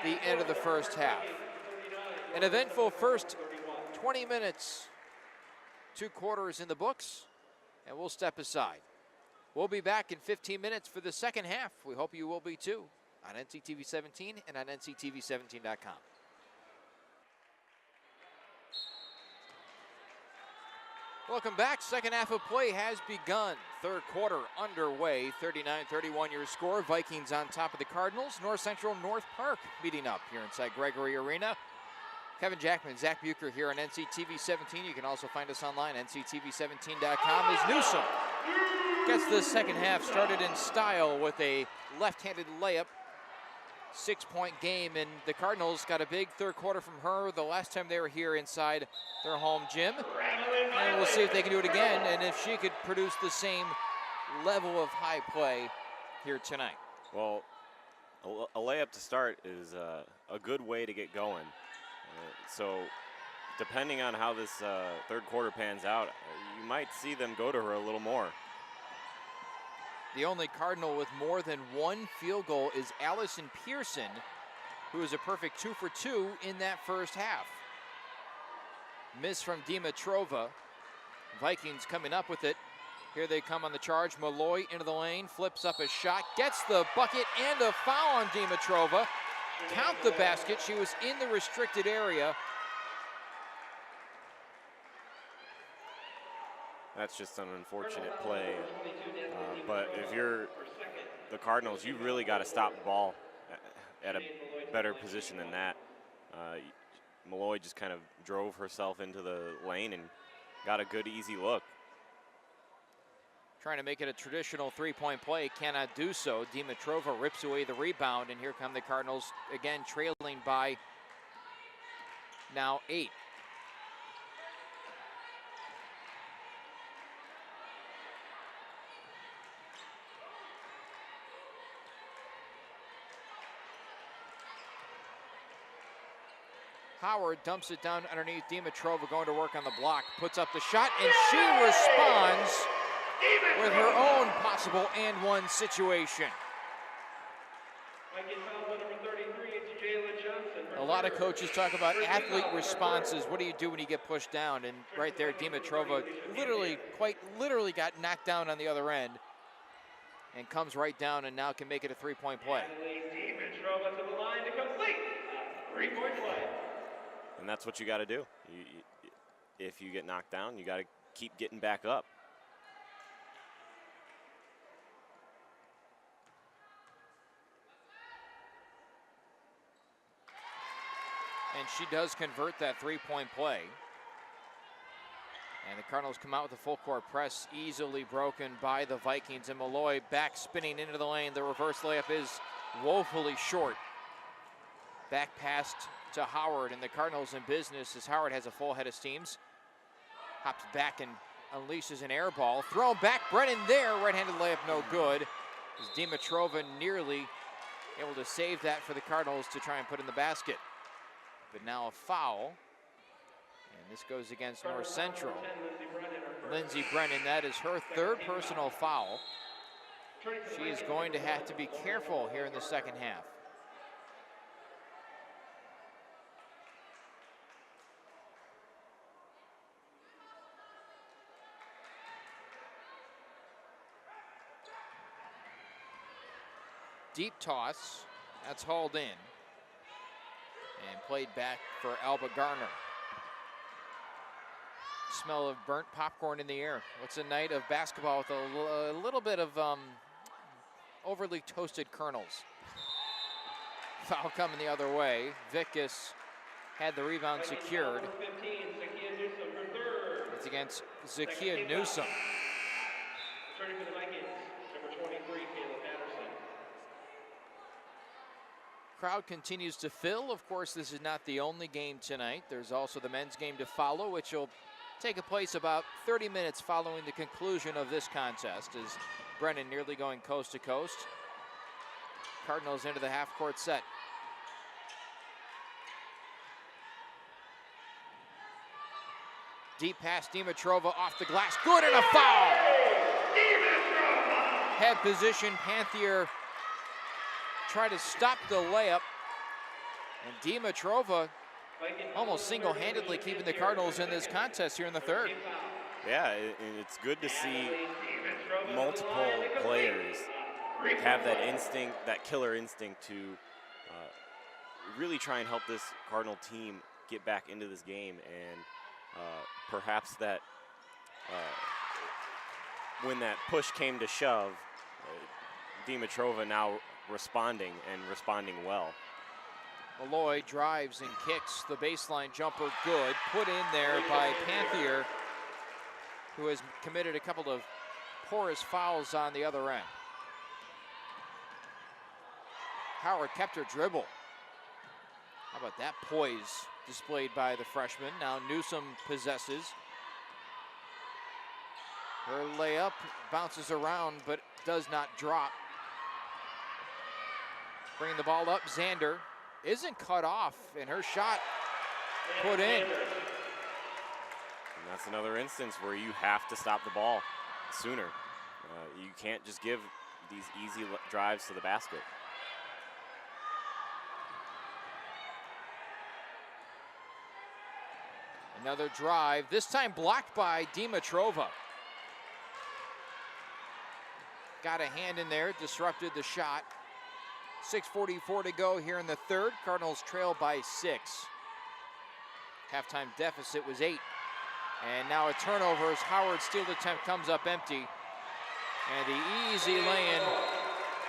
the end of the first half. An eventful first 20 minutes. 2 quarters in the books, and we'll step aside. We'll be back in 15 minutes for the second half. We hope you will be too, on NCTV 17 and on NCTV17.com. Welcome back. Second half of play has begun. Third quarter underway. 39-31 your score. Vikings on top of the Cardinals. North Central, North Park meeting up here inside Gregory Arena. Kevin Jackman, Zach Bucher here on NCTV 17. You can also find us online, nctv17.com. As Newsom gets the second half started in style with a left-handed layup. 6-point game, and the Cardinals got a big third quarter from her the last time they were here inside their home gym. And we'll see if they can do it again, and if she could produce the same level of high play here tonight. Well, a layup to start is a good way to get going. So depending on how this third quarter pans out, you might see them go to her a little more. The only Cardinal with more than one field goal is Allison Pearson, who is a perfect 2 for 2 in that first half. Miss from Dimitrova. Vikings coming up with it. Here they come on the charge. Malloy into the lane, flips up a shot, gets the bucket and a foul on Dimitrova. Count the basket. She was in the restricted area. That's just an unfortunate play. But if you're the Cardinals, you really got to stop the ball at a better position than that. Malloy just kind of drove herself into the lane and got a good, easy look. Trying to make it a traditional three-point play, cannot do so. Dimitrova rips away the rebound, and here come the Cardinals again, trailing by now 8. Howard dumps it down underneath Dimitrova, going to work on the block, puts up the shot, and she responds with her own possible and one situation. A lot of coaches talk about athlete responses. What do you do when you get pushed down? And right there, Dimitrova quite literally got knocked down on the other end and comes right down and now can make it a three-point play. Dimitrova to the line to complete a three-point play. And that's what you got to do. If you get knocked down, you got to keep getting back up. And she does convert that three-point play. And the Cardinals come out with a full court press, easily broken by the Vikings. And Malloy back spinning into the lane. The reverse layup is woefully short. Back past to Howard, and the Cardinals in business as Howard has a full head of steams. Hops back and unleashes an air ball. Thrown back, Brennan there. Right-handed layup no good. As Dimitrova nearly able to save that for the Cardinals to try and put in the basket. But now a foul. And this goes against North Central. Lindsey Brennan, that is her third personal foul. She is going to have to be careful here in the second half. Deep toss, that's hauled in and played back for Alba Garner. Smell of burnt popcorn in the air. What's a night of basketball with a little bit of overly toasted kernels. Foul coming the other way. Vickus had the rebound secured. It's against Zakia Newsom. Returning for the Vikings, number 23, Caleb Patterson. Crowd continues to fill. Of course, this is not the only game tonight. There's also the men's game to follow, which will take place about 30 minutes following the conclusion of this contest, as Brennan nearly going coast to coast. Cardinals into the half-court set. Deep pass, Dimitrova off the glass. Good, and a foul! Head position, Panther try to stop the layup. And Dimitrova almost single-handedly keeping the Cardinals in this contest here in the third. Yeah, and it's good to see multiple players have that instinct, that killer instinct to really try and help this Cardinal team get back into this game. And perhaps that when that push came to shove, Dimitrova now responding and responding well. Malloy drives and kicks the baseline jumper good. Put in there by Panthier, who has committed a couple of porous fouls on the other end. Howard kept her dribble. How about that poise displayed by the freshman? Now Newsom possesses. Her layup bounces around but does not drop. Bringing the ball up, Zander isn't cut off, and her shot put in. And that's another instance where you have to stop the ball sooner. You can't just give these easy drives to the basket. Another drive, this time blocked by Dimitrova. Got a hand in there, disrupted the shot. 6:44 to go here in the third. Cardinals trail by 6. Halftime deficit was 8. And now a turnover as Howard's steal attempt comes up empty. And the easy lay-in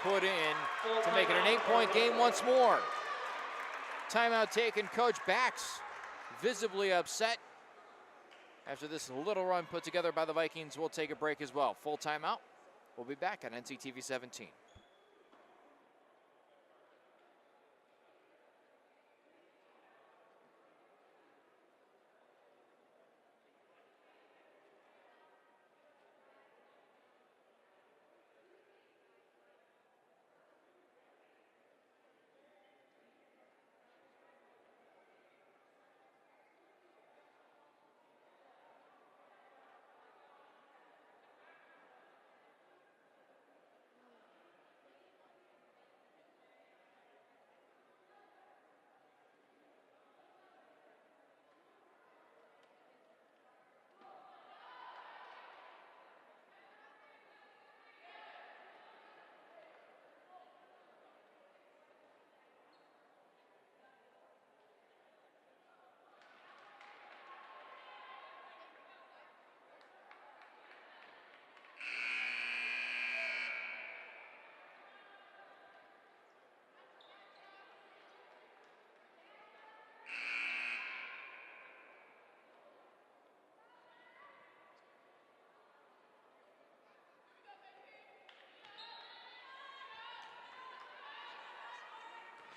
put in to make it an 8-point game once more. Timeout taken. Coach Bax visibly upset after this little run put together by the Vikings. We'll take a break as well. Full timeout. We'll be back on NCTV 17.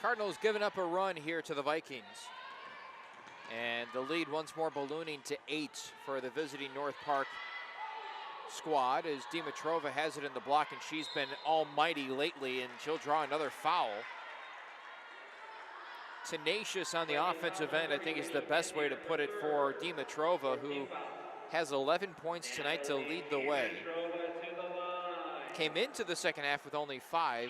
Cardinals giving up a run here to the Vikings. And the lead once more ballooning to 8 for the visiting North Park squad as Dimitrova has it in the block, and she's been almighty lately, and she'll draw another foul. Tenacious on the offensive end, I think, is the best way to put it for Dimitrova, who has 11 points tonight to lead the way. Came into the second half with only 5.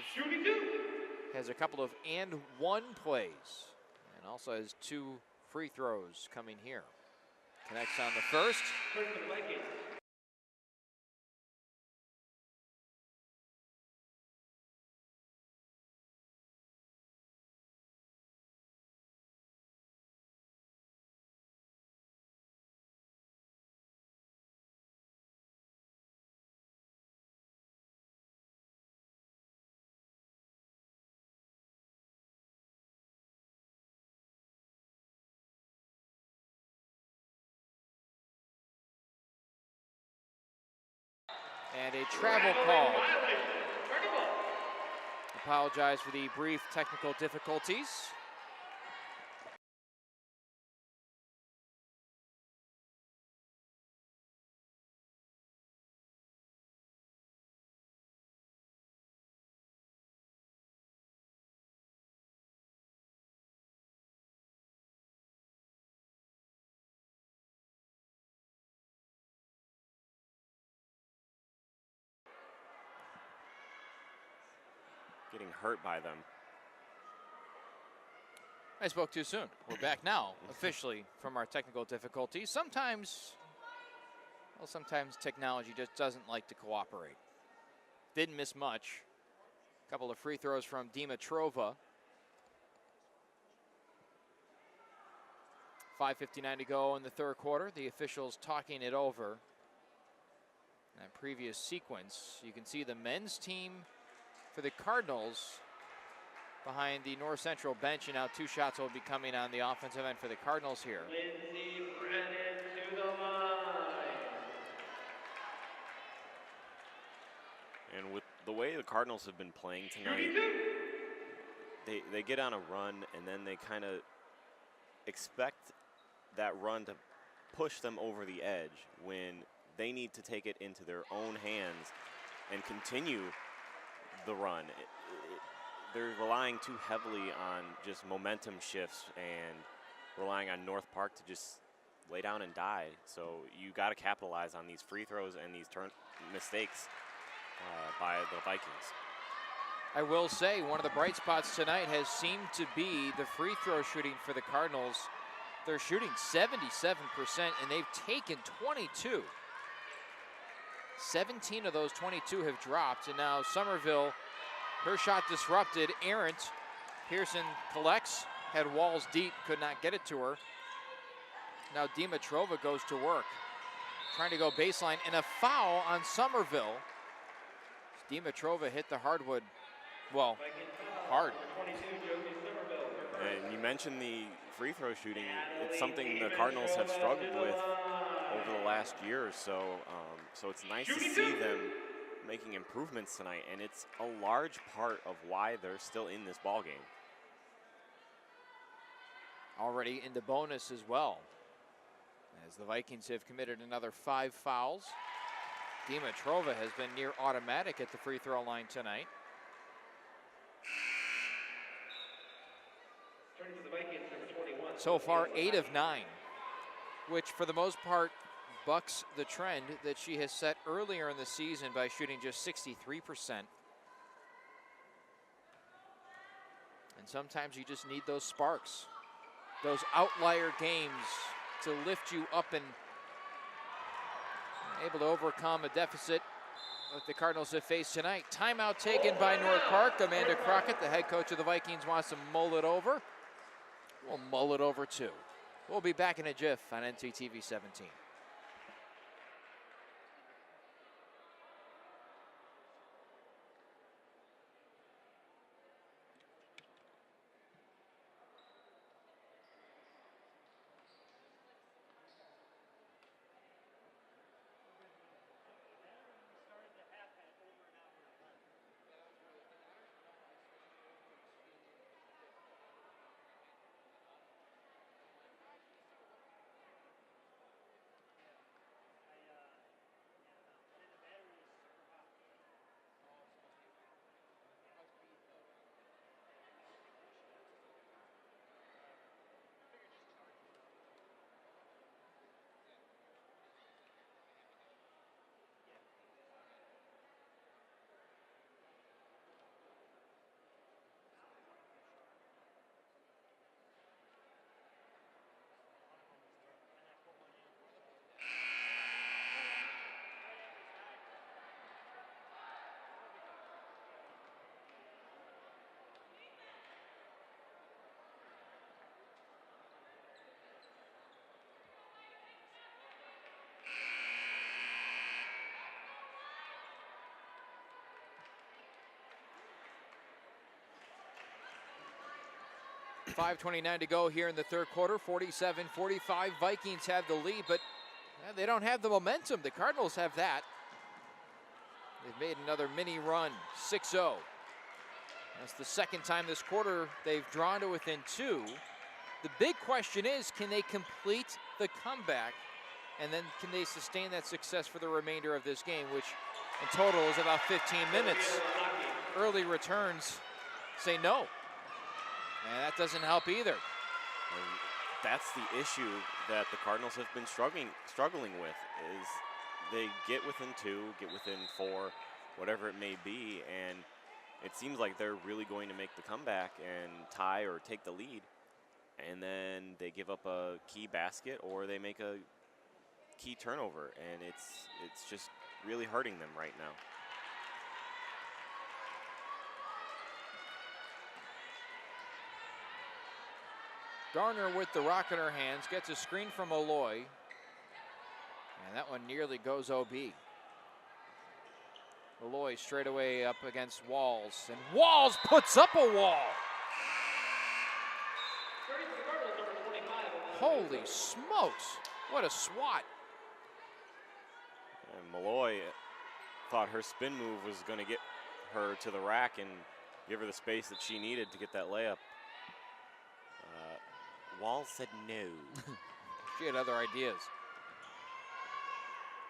Has a couple of and one plays, and also has 2 free throws coming here. Connects on the first. And a travel call. Apologize for the brief technical difficulties. Getting hurt by them. I spoke too soon. We're back now, officially, from our technical difficulties. Sometimes technology just doesn't like to cooperate. Didn't miss much. A couple of free throws from Dimitrova. 5:59 to go in the third quarter. The officials talking it over. that previous sequence. You can see the men's team for the Cardinals behind the North Central bench, and now 2 shots will be coming on the offensive end for the Cardinals here. Lindsey Brennan to the line. And with the way the Cardinals have been playing tonight, they get on a run, and then they kind of expect that run to push them over the edge when they need to take it into their own hands and continue the run. They're relying too heavily on just momentum shifts and relying on North Park to just lay down and die. So you got to capitalize on these free throws and these mistakes by the Vikings. I will say one of the bright spots tonight has seemed to be the free throw shooting for the Cardinals. They're shooting 77%, and they've taken 22. 17 of those 22 have dropped, and now Somerville, her shot disrupted, errant. Pearson collects, had walls deep, could not get it to her. Now Dimitrova goes to work, trying to go baseline, and a foul on Somerville. Dimitrova hit the hardwood, well, hard. And you mentioned the free throw shooting. It's something the Cardinals have struggled with over the last year or so. So it's nice to see them making improvements tonight, and it's a large part of why they're still in this ball game. Already into bonus as well, as the Vikings have committed another 5 fouls. Dimitrova has been near automatic at the free throw line tonight. So far, 8 of 9, which for the most part bucks the trend that she has set earlier in the season by shooting just 63%. And sometimes you just need those sparks, those outlier games to lift you up and able to overcome a deficit that the Cardinals have faced tonight. Timeout taken by North Park. Amanda Crockett, the head coach of the Vikings, wants to mull it over. We'll mull it over too. We'll be back in a jiff on NCTV 17. .5:29 to go here in the third quarter. 47-45. Vikings have the lead, but they don't have the momentum. The Cardinals have that. They've made another mini run, 6-0. That's the second time this quarter they've drawn to within 2. The big question is, can they complete the comeback, and then can they sustain that success for the remainder of this game, which in total is about 15 minutes. Early returns say no. And that doesn't help either. And that's the issue that the Cardinals have been struggling with, is they get within 2, get within 4, whatever it may be, and it seems like they're really going to make the comeback and tie or take the lead, and then they give up a key basket or they make a key turnover, and it's just really hurting them right now. Garner with the rock in her hands, gets a screen from Malloy. And that one nearly goes OB. Malloy straight away up against Walls, and Walls puts up a wall. Holy smokes, what a swat. And Malloy thought her spin move was going to get her to the rack and give her the space that she needed to get that layup. Walls said no. She had other ideas.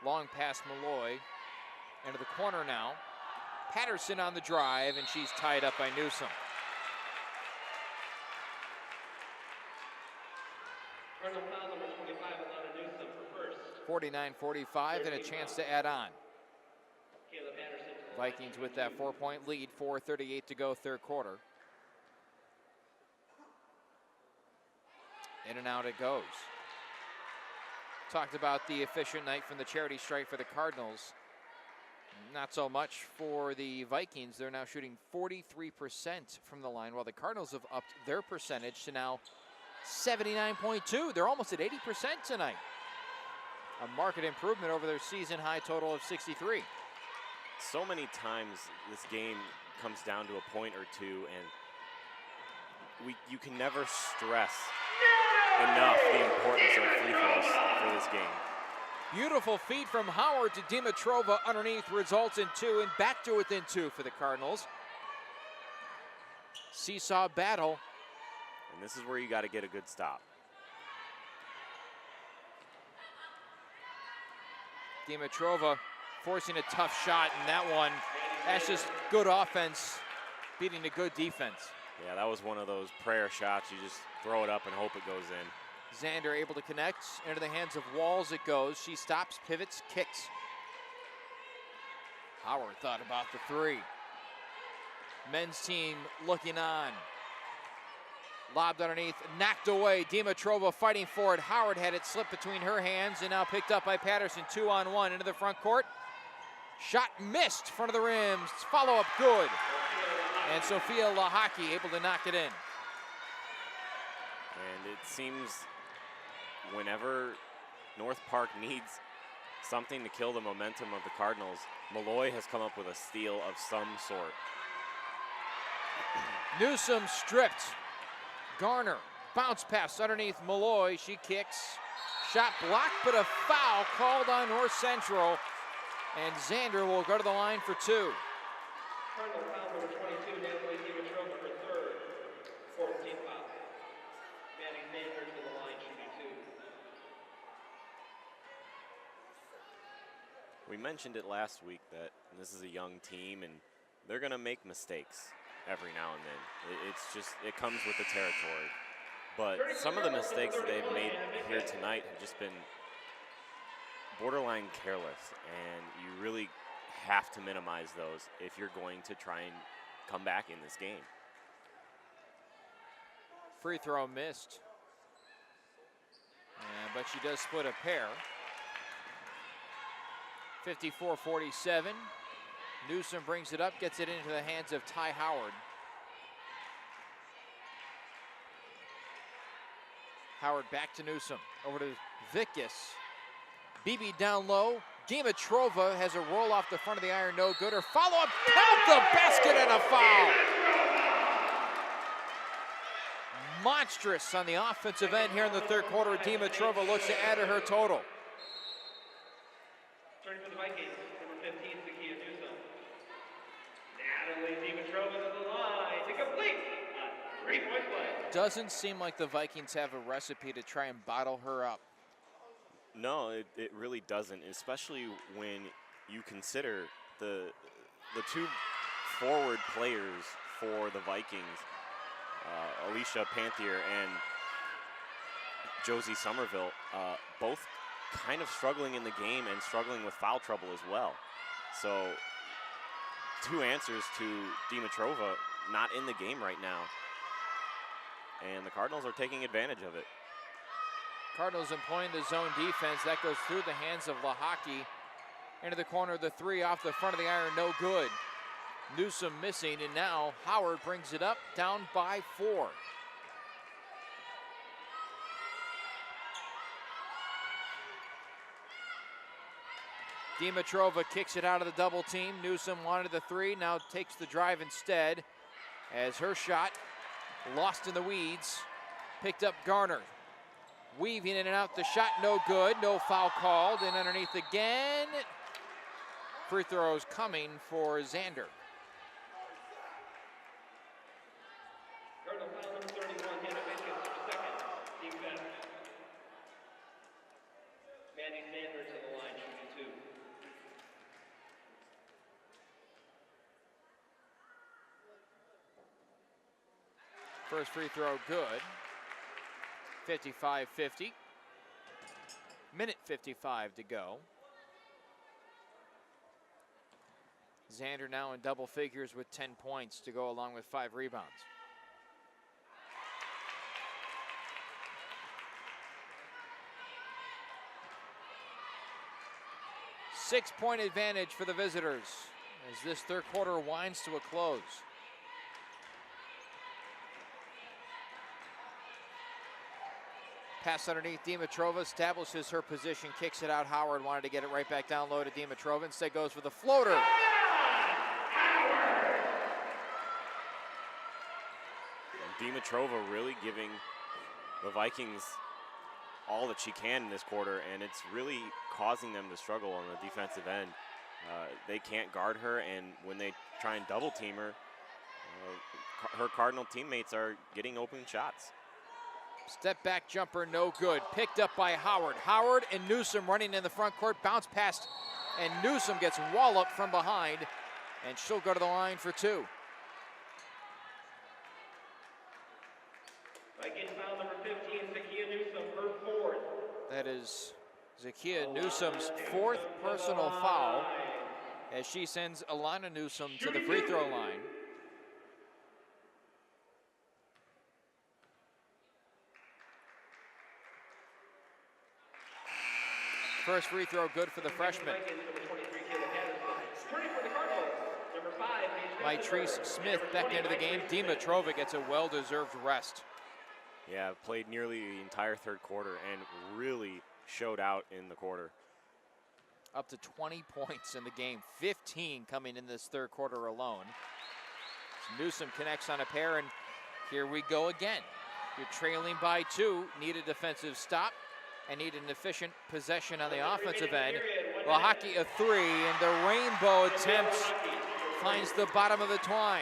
Long pass Malloy. Into the corner now. Patterson on the drive, and she's tied up by Newsom. Personal foul number 25, Alana Newsom for first. 49-45 and a chance to add on. Kayla Patterson. Vikings with that 4-point lead, 4:38 to go, third quarter. In and out it goes. Talked about the efficient night from the charity stripe for the Cardinals. Not so much for the Vikings. They're now shooting 43% from the line, while the Cardinals have upped their percentage to now 79.2. They're almost at 80% tonight. A marked improvement over their season high total of 63. So many times this game comes down to a point or two, and you can never stress enough the importance of free throws for this game. Beautiful feed from Howard to Dimitrova underneath, results in two, and back to within two for the Cardinals. Seesaw battle. And this is where you got to get a good stop. Dimitrova forcing a tough shot, and that one, that's just good offense beating a good defense. Yeah, that was one of those prayer shots. You just throw it up and hope it goes in. Xander able to connect. Into the hands of Walls it goes. She stops, pivots, kicks. Howard thought about the three. Men's team looking on. Lobbed underneath, knocked away. Dimitrova fighting for it. Howard had it slip between her hands and now picked up by Patterson. 2-on-1 into the front court. Shot missed, front of the rim. Follow-up good. And Sophia Lahaki able to knock it in. And it seems whenever North Park needs something to kill the momentum of the Cardinals, Malloy has come up with a steal of some sort. Newsom stripped. Garner, bounce pass underneath Malloy. She kicks. Shot blocked, but a foul called on North Central. And Xander will go to the line for two. Cardinal foul number 22, Natalie Dimitrova for third. 14 foul. Maddie Xander to the line, shooting two. We mentioned it last week that this is a young team and they're going to make mistakes every now and then. It comes with the territory. But some of the mistakes that they've made here tonight have just been borderline careless, and you really have to minimize those if you're going to try and come back in this game. Free throw missed. But she does split a pair. 54-47. Newsom brings it up, gets it into the hands of Ty Howard. Howard back to Newsom. Over to Vickus. BB down low. Dimitrova has a roll off the front of the iron, no good. Her follow-up, count the basket and a foul. Monstrous on the offensive end here in the third quarter. Dimitrova looks to add to her total. Turning for the Vikings, number 15, Zakia Newsom. Natalie Dimitrova to the line to complete a three-point play. Doesn't seem like the Vikings have a recipe to try and bottle her up. No, it really doesn't, especially when you consider the two forward players for the Vikings, Alicia Panthier and Josie Somerville, both kind of struggling in the game and struggling with foul trouble as well. So two answers to Dimitrova not in the game right now. And the Cardinals are taking advantage of it. Cardinals employing the zone defense. That goes through the hands of Lahaki. Into the corner, the three off the front of the iron, no good. Newsom missing, and now Howard brings it up, down by 4. Dimitrova kicks it out of the double team. Newsom wanted the three, now takes the drive instead, as her shot lost in the weeds. Picked up Garner. Weaving in and out, the shot no good, no foul called, and underneath again. Free throws coming for Xander. First free throw good. 55-50. Minute 55 to go. Xander now in double figures with 10 points to go along with 5 rebounds. Six-point advantage for the visitors as this third quarter winds to a close. Pass underneath Dimitrova, establishes her position, kicks it out. Howard wanted to get it right back down low to Dimitrova, instead goes for the floater. And Dimitrova really giving the Vikings all that she can in this quarter, and it's really causing them to struggle on the defensive end. They can't guard her, and when they try and double team her, her Cardinal teammates are getting open shots. Step back jumper, no good. Picked up by Howard. Howard and Newsom running in the front court. Bounce past, and Newsom gets walloped from behind, and she'll go to the line for 2. Viking foul number 15, Zakia Newsom, her 4th. That is Zakia Newsom's 4th personal foul as she sends Alana Newsom to the free throw line. First free throw good for the freshman. Mitrice Smith back into the game. Dimitrova gets a well-deserved rest. Yeah, played nearly the entire third quarter and really showed out in the quarter. Up to 20 points in the game, 15 coming in this third quarter alone. So Newsom connects on a pair, and here we go again. You're trailing by 2, need a defensive stop, and need an efficient possession on the offensive end. Lahaki a 3, and the rainbow attempt finds the bottom of the twine.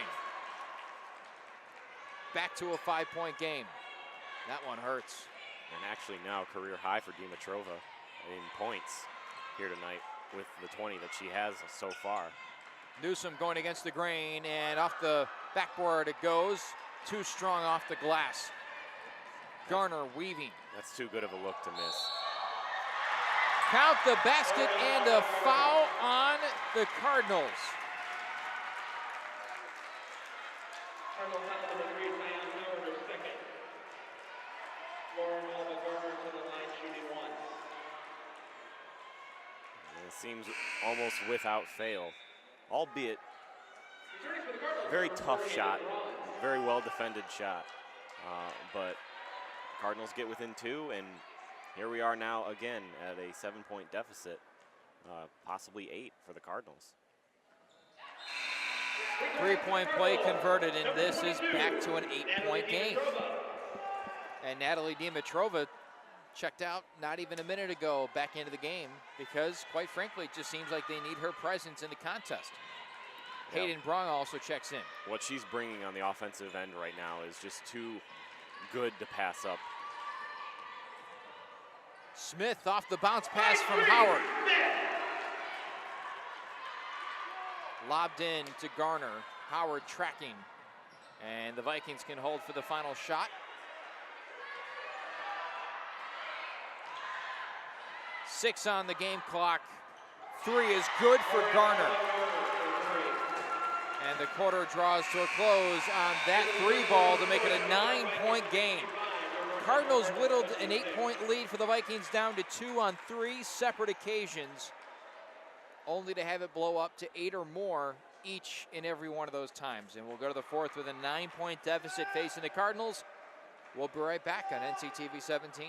Back to a 5-point game. That one hurts. And actually now career high for Dimitrova in points here tonight with the 20 that she has so far. Newsom going against the grain, and off the backboard it goes. Too strong off the glass. Garner weaving. That's too good of a look to miss. Count the basket and a foul on the Cardinals. Cardinals foul number 3, Diane Howard, her 2nd. Lauren Alba Garner to the line, shooting 1. And it seems almost without fail, albeit very tough shot, very well defended shot, but Cardinals get within 2, and here we are now again at a 7-point deficit, possibly 8 for the Cardinals. 3-point play converted, and this is back to an 8-point game. And Natalie Dimitrova checked out not even a minute ago back into the game because, quite frankly, it just seems like they need her presence in the contest. Yep. Hayden Brong also checks in. What she's bringing on the offensive end right now is just too good to pass up. Smith off the bounce pass from Howard. Lobbed in to Garner. Howard tracking. And the Vikings can hold for the final shot. 6 on the game clock. 3 is good for Garner. And the quarter draws to a close on that 3 ball to make it a 9-point game. Cardinals whittled an 8-point lead for the Vikings down to 2 on 3 separate occasions, only to have it blow up to 8 or more each and every one of those times. And we'll go to the 4th with a 9-point deficit facing the Cardinals. We'll be right back on NCTV 17.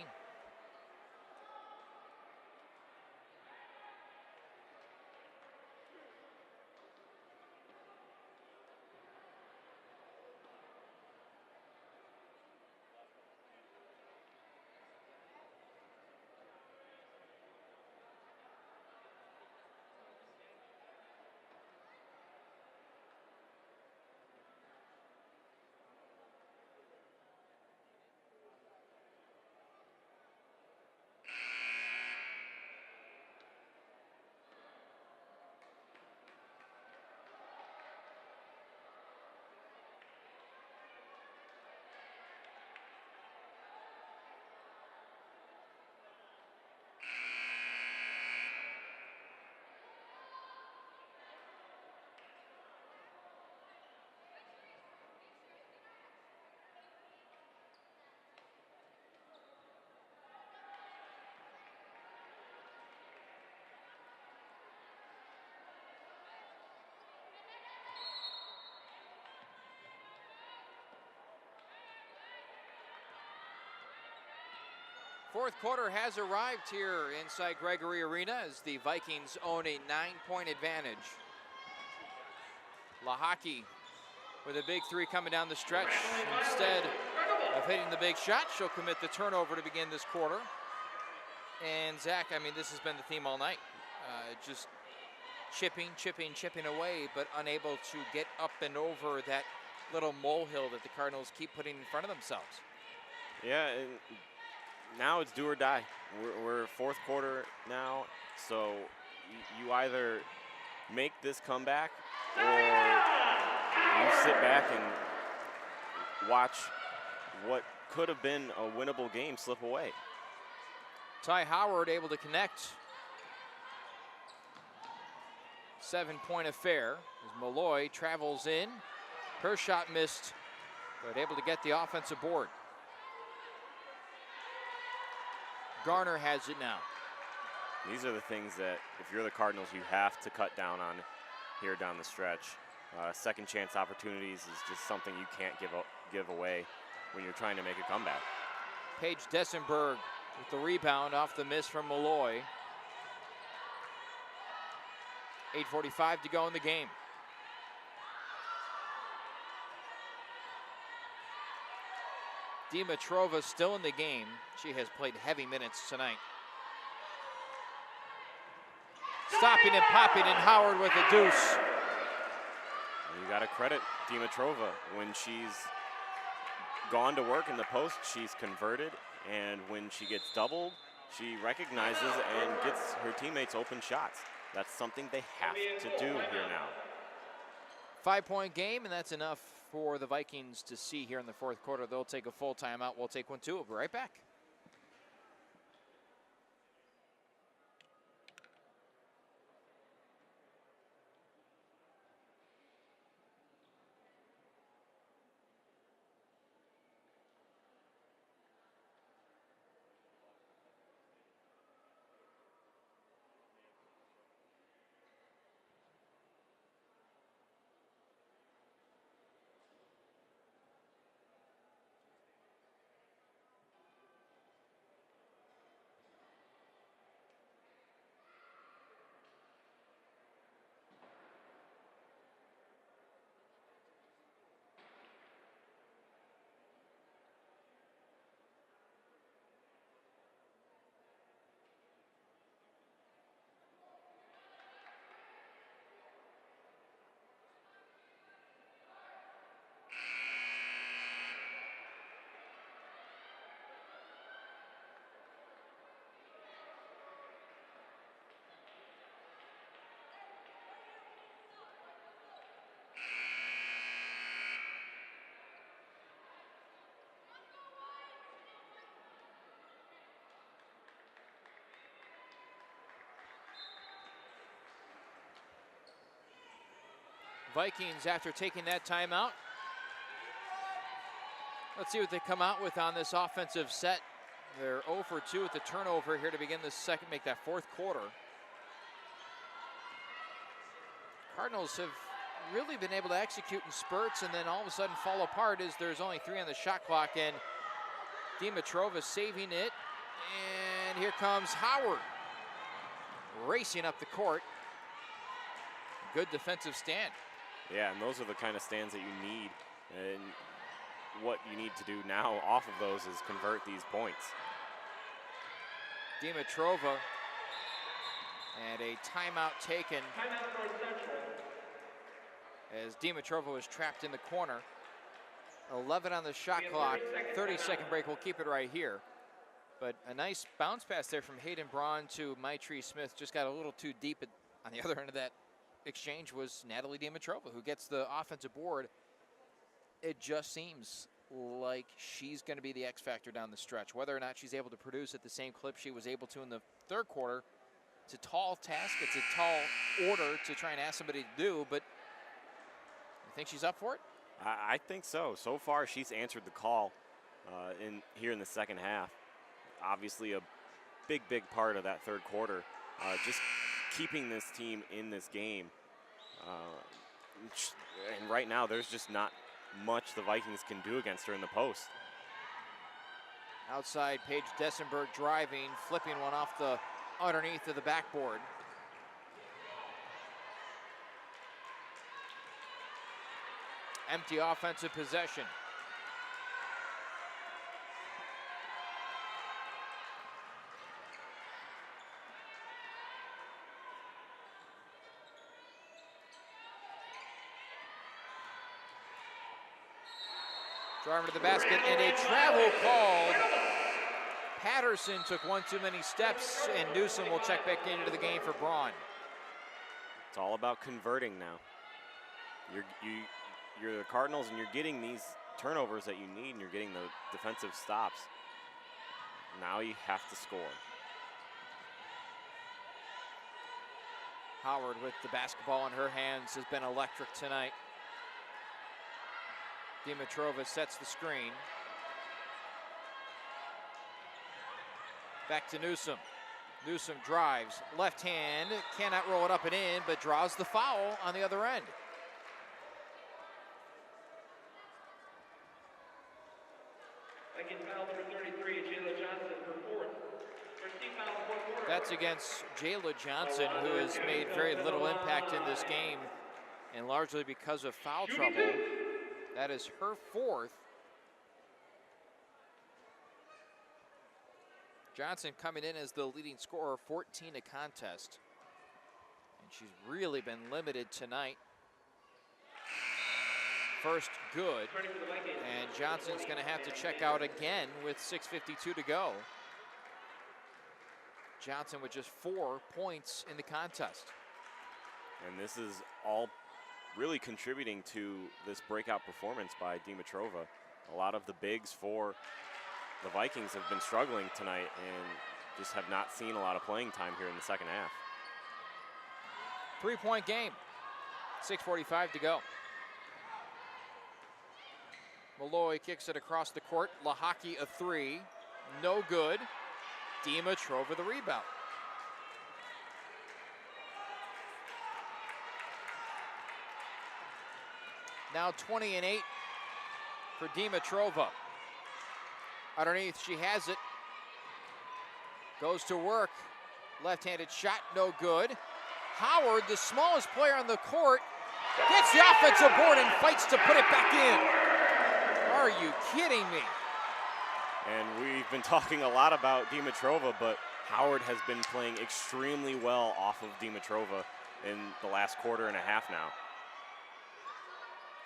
Fourth quarter has arrived here inside Gregory Arena as the Vikings own a 9-point advantage. Lahaki with a big three coming down the stretch. Instead of hitting the big shot, she'll commit the turnover to begin this quarter. And Zach, I mean, this has been the theme all night. Just chipping away, but unable to get up and over that little molehill that the Cardinals keep putting in front of themselves. Yeah, and now it's do or die. We're fourth quarter now, so you either make this comeback or you sit back and watch what could have been a winnable game slip away. Ty Howard able to connect. 7-point affair as Malloy travels in. Her shot missed, but able to get the offensive board. Garner has it now. These are the things that, if you're the Cardinals, you have to cut down on here down the stretch. Second chance opportunities is just something you can't give away when you're trying to make a comeback. Paige Dessenberg with the rebound off the miss from Malloy. 8:45 to go in the game. Dimitrova still in the game. She has played heavy minutes tonight. Stopping and popping, and Howard with a deuce. You got to credit Dimitrova. When she's gone to work in the post, she's converted, and when she gets doubled, she recognizes and gets her teammates open shots. That's something they have to do here now. 5-point game, and that's enough for the Vikings to see here in the fourth quarter. They'll take a full timeout. We'll take one too. We'll be right back. Vikings, after taking that timeout, let's see what they come out with on this offensive set. They're 0 for 2 at the turnover here to begin the second, make that fourth quarter. Cardinals have really been able to execute in spurts and then all of a sudden fall apart as there's only 3 on the shot clock, and Dimitrova saving it. And here comes Howard racing up the court. Good defensive stand. Yeah, and those are the kind of stands that you need. And what you need to do now off of those is convert these points. Dimitrova, and a timeout taken as Dimitrova was trapped in the corner. 11 on the shot clock, 30-second break. We'll keep it right here. But a nice bounce pass there from Hayden Braun to Maitri Smith. Just got a little too deep on the other end of that exchange was Natalie Dimitrova, who gets the offensive board. It just seems like she's going to be the X factor down the stretch. Whether or not she's able to produce at the same clip she was able to in the third quarter, it's a tall task. It's a tall order to try and ask somebody to do, but you think she's up for it? I think so. So far, she's answered the call here in the second half. Obviously, a big part of that third quarter. Just keeping this team in this game. And right now, there's just not much the Vikings can do against her in the post. Outside, Paige Dessenberg driving, flipping one off the underneath of the backboard. Empty offensive possession. Driving to the basket, and a travel called. Patterson took one too many steps, and Newsom will check back into the game for Braun. It's all about converting now. You're the Cardinals, and you're getting these turnovers that you need, and you're getting the defensive stops. Now you have to score. Howard with the basketball in her hands has been electric tonight. Dimitrova sets the screen. Back to Newsom. Newsom drives, left hand, cannot roll it up and in, but draws the foul on the other end. Against foul number 33, Jayla Johnson, her fourth. First team foul in the fourth quarter. That's against Jayla Johnson, who has made very little impact in this game, and largely because of foul trouble. That is her fourth. Johnson coming in as the leading scorer, 14 a contest. And she's really been limited tonight. First good, and Johnson's gonna have to check out again with 6:52 to go. Johnson with just 4 points in the contest. And this is all really contributing to this breakout performance by Dimitrova. A lot of the bigs for the Vikings have been struggling tonight and just have not seen a lot of playing time here in the second half. 3-point game, 6:45 to go. Malloy kicks it across the court. Lahaki a three, no good. Dimitrova the rebound. Now 20-8 for Dimitrova. Underneath, she has it. Goes to work. Left-handed shot, no good. Howard, the smallest player on the court, gets the offensive board and fights to put it back in. Are you kidding me? And we've been talking a lot about Dimitrova, but Howard has been playing extremely well off of Dimitrova in the last quarter and a half now.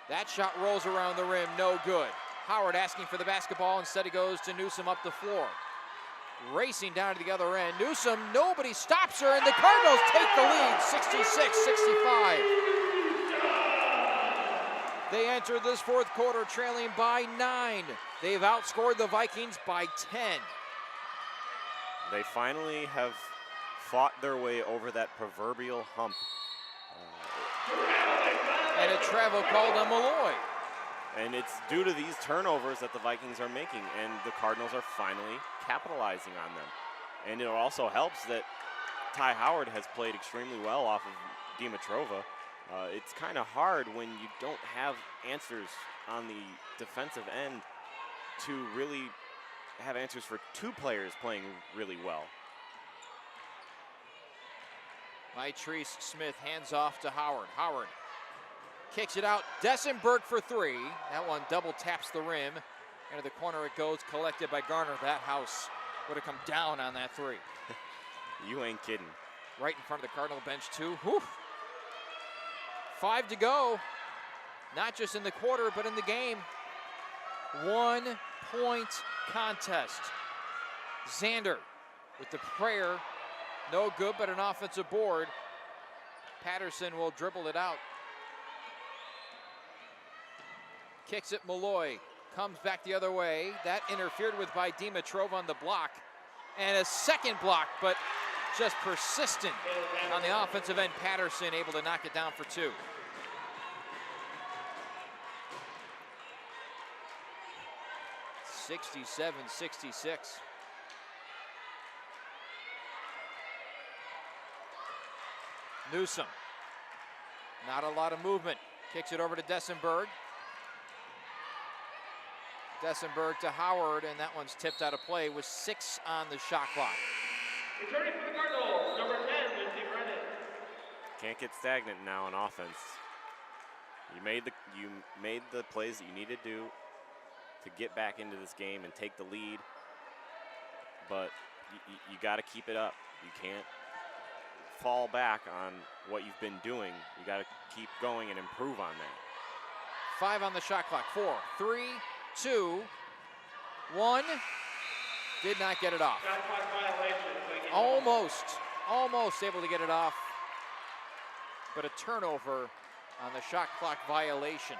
That shot rolls around the rim, no good. Howard asking for the basketball, instead it goes to Newsom up the floor. Racing down to the other end. Newsom, nobody stops her, and the Cardinals take the lead, 66-65. They enter this fourth quarter trailing by 9. They've outscored the Vikings by 10. They finally have fought their way over that proverbial hump. And a travel called on Malloy. And it's due to these turnovers that the Vikings are making, and the Cardinals are finally capitalizing on them. And it also helps that Ty Howard has played extremely well off of Dimitrova. It's kind of hard when you don't have answers on the defensive end to really have answers for two players playing really well. Mitrice Smith hands off to Howard. Howard kicks it out. Dessenberg for three. That one double taps the rim. Into the corner it goes, collected by Garner. That house would have come down on that three. You ain't kidding. Right in front of the Cardinal bench too. Whew. 5 to go. Not just in the quarter, but in the game. 1 point contest. Xander with the prayer. No good, but an offensive board. Patterson will dribble it out. Kicks it Malloy. Comes back the other way. That interfered with by Dimitrova on the block. And a second block, but just persistent on the offensive end. Patterson able to knock it down for two. (67-66). Newsom. Not a lot of movement. Kicks it over to Dessenberg. Dessenberg to Howard, and that one's tipped out of play with 6 on the shot clock. Returning for the Cardinals, number 10, Lindsey Brennan. Can't get stagnant now on offense. You made the plays that you needed to do to get back into this game and take the lead, but you got to keep it up. You can't fall back on what you've been doing. You got to keep going and improve on that. 5 on the shot clock. 4, 3, 2, 1. Did not get it off. Shot clock violation. Almost able to get it off, but a turnover on the shot clock violation.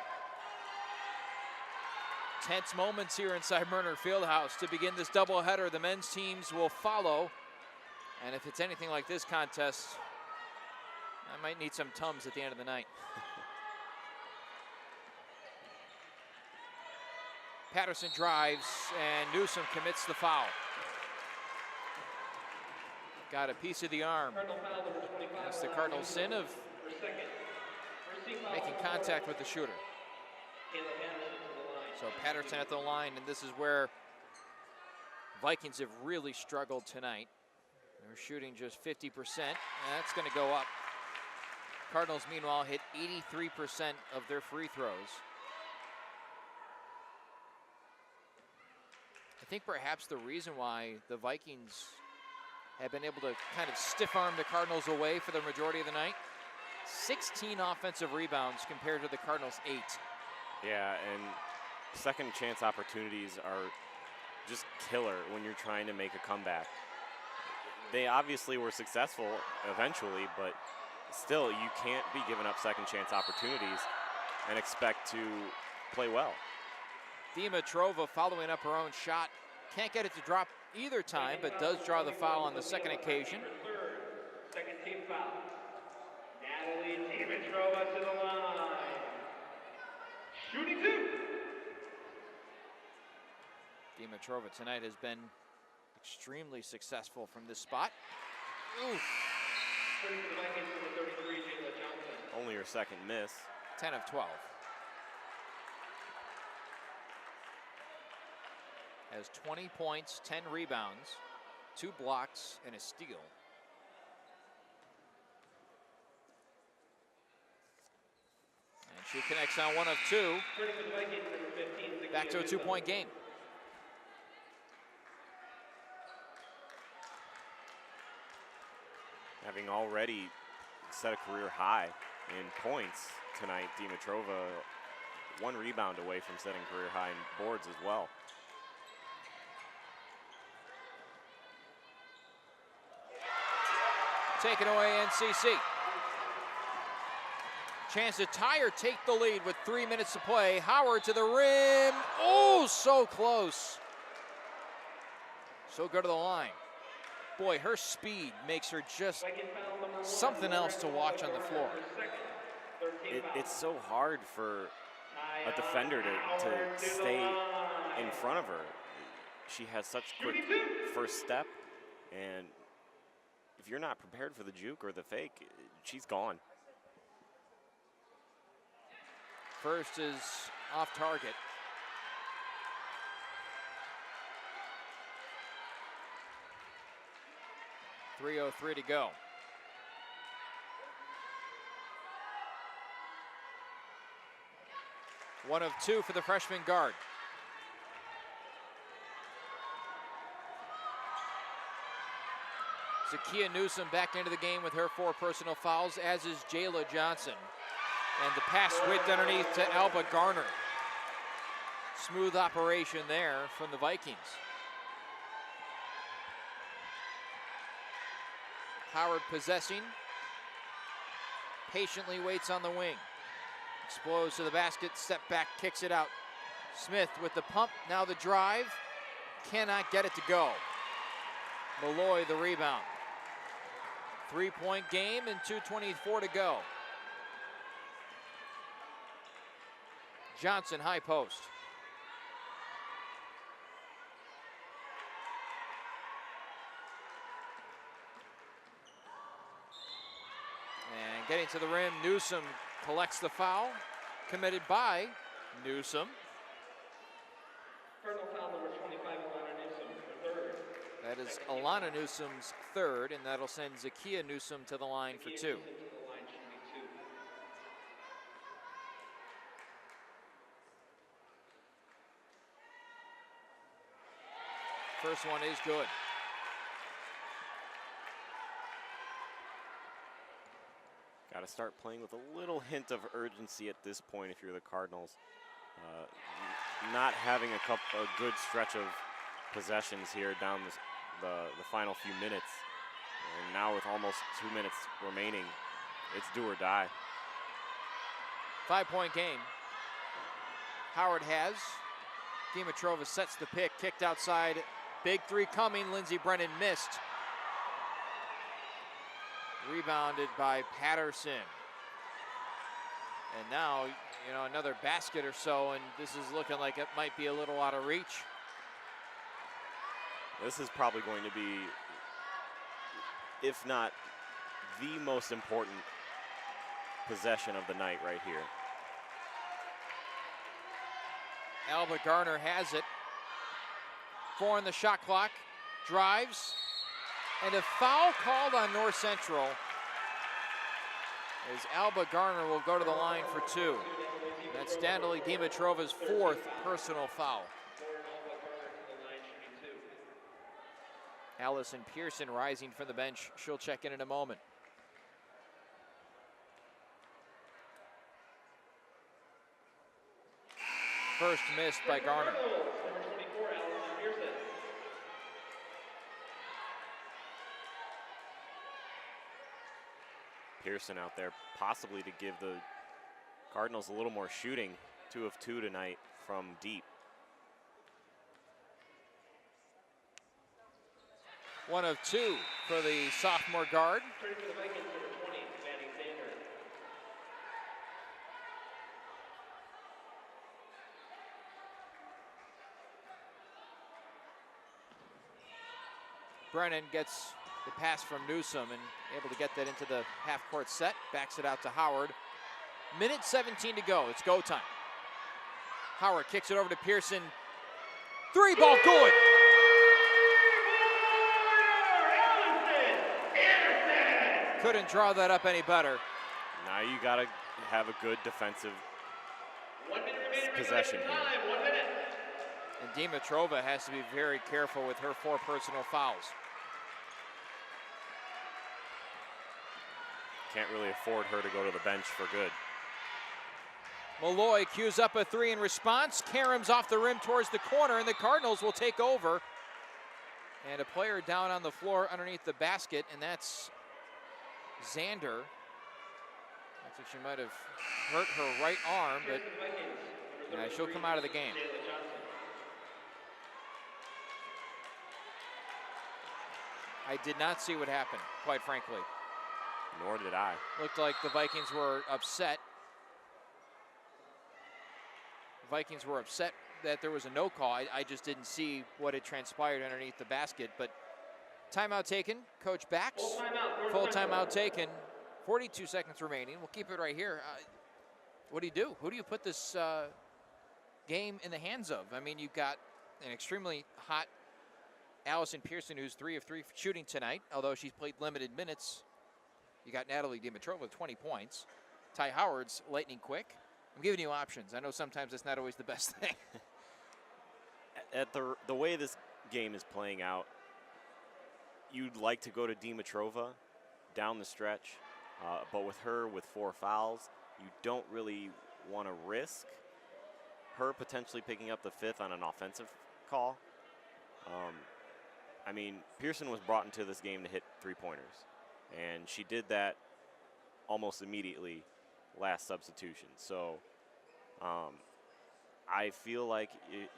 Tense moments here inside Murner Fieldhouse to begin this doubleheader. The men's teams will follow, and if it's anything like this contest, I might need some Tums at the end of the night. Patterson drives, and Newsom commits the foul. Got a piece of the arm. That's the Cardinals' sin of making contact with the shooter. So Patterson at the line, and this is where Vikings have really struggled tonight. They're shooting just 50%, and that's going to go up. Cardinals, meanwhile, hit 83% of their free throws. I think perhaps the reason why the Vikings have been able to kind of stiff-arm the Cardinals away for the majority of the night. 16 offensive rebounds compared to the Cardinals' 8. Yeah, and second chance opportunities are just killer when you're trying to make a comeback. They obviously were successful eventually, but still, you can't be giving up second chance opportunities and expect to play well. Dimitrova following up her own shot. Can't get it to drop either time, but does draw the foul on the second occasion. Second team foul. Natalie Dimitrova to the line. Shooting 2. Dimitrova tonight has been extremely successful from this spot. Oof. Only her second miss. 10 of 12. Has 20 points, 10 rebounds, 2 blocks, and a steal. And she connects on 1 of 2. Back to a 2-point game. Having already set a career high in points tonight, Dimitrova 1 rebound away from setting career high in boards as well. Taken away NCC. Chance to tie or take the lead with 3 minutes to play. Howard to the rim. Oh, so close. So good to the line. Boy, her speed makes her just something else to watch on the floor. It's so hard for a defender to stay in front of her. She has such quick first step, and if you're not prepared for the juke or the fake, she's gone. First is off target. .303 to go. One of 2 for the freshman guard. Zakiya Newsom back into the game with her 4 personal fouls, as is Jayla Johnson. And the pass whipped underneath to Alba Garner. Smooth operation there from the Vikings. Howard possessing. Patiently waits on the wing. Explodes to the basket, step back, kicks it out. Smith with the pump, now the drive. Cannot get it to go. Malloy the rebound. 3-point game and 2:24 to go. Johnson, high post. And getting to the rim, Newsom collects the foul, committed by Newsom. That is Alana Newsom's third, and that'll send Zakia Newsom to the line for two. First one is good. Got to start playing with a little hint of urgency at this point if you're the Cardinals. Not having a good stretch of possessions here down the final few minutes. And now with almost 2 minutes remaining, it's do or die. 5-point game. Howard has. Dimitrova sets the pick, kicked outside. Big three coming, Lindsey Brennan missed. Rebounded by Patterson. And now, you know, another basket or so, and this is looking like it might be a little out of reach. This is probably going to be, if not the most important possession of the night right here. Alba Garner has it. 4 on the shot clock. Drives. And a foul called on North Central as Alba Garner will go to the line for 2. That's Danily Dimitrova's 4th personal foul. Allison Pearson rising from the bench. She'll check in a moment. First missed by Garner. Pearson out there possibly to give the Cardinals a little more shooting. 2 of 2 tonight from deep. 1 of 2 for the sophomore guard. Brennan gets the pass from Newsom and able to get that into the half-court set. Backs it out to Howard. Minute 17 to go. It's go time. Howard kicks it over to Pearson. 3-ball good. Couldn't draw that up any better. Now you got to have a good defensive possession here. And Dimitrova has to be very careful with her 4 personal fouls. Can't really afford her to go to the bench for good. Malloy cues up a 3 in response. Karam's off the rim towards the corner, and the Cardinals will take over. And a player down on the floor underneath the basket, and that's Xander. Looks like she might have hurt her right arm, but she'll come out of the game. I did not see what happened, quite frankly. Nor did I. Looked like the Vikings were upset. Vikings were upset that there was a no call. I just didn't see what had transpired underneath the basket, but timeout taken. Coach backs. Full timeout taken. 42 seconds remaining. We'll keep it right here. What do you do? Who do you put this game in the hands of? I mean, you've got an extremely hot Allison Pearson, who's 3 of 3 shooting tonight, although she's played limited minutes. You got Natalie Dimitrova with 20 points. Ty Howard's lightning quick. I'm giving you options. I know sometimes that's not always the best thing. At the way this game is playing out, you'd like to go to Dimitrova down the stretch, but with her with 4 fouls, you don't really want to risk her potentially picking up the 5th on an offensive call. I mean, Pearson was brought into this game to hit 3-pointers, and she did that almost immediately last substitution. So I feel like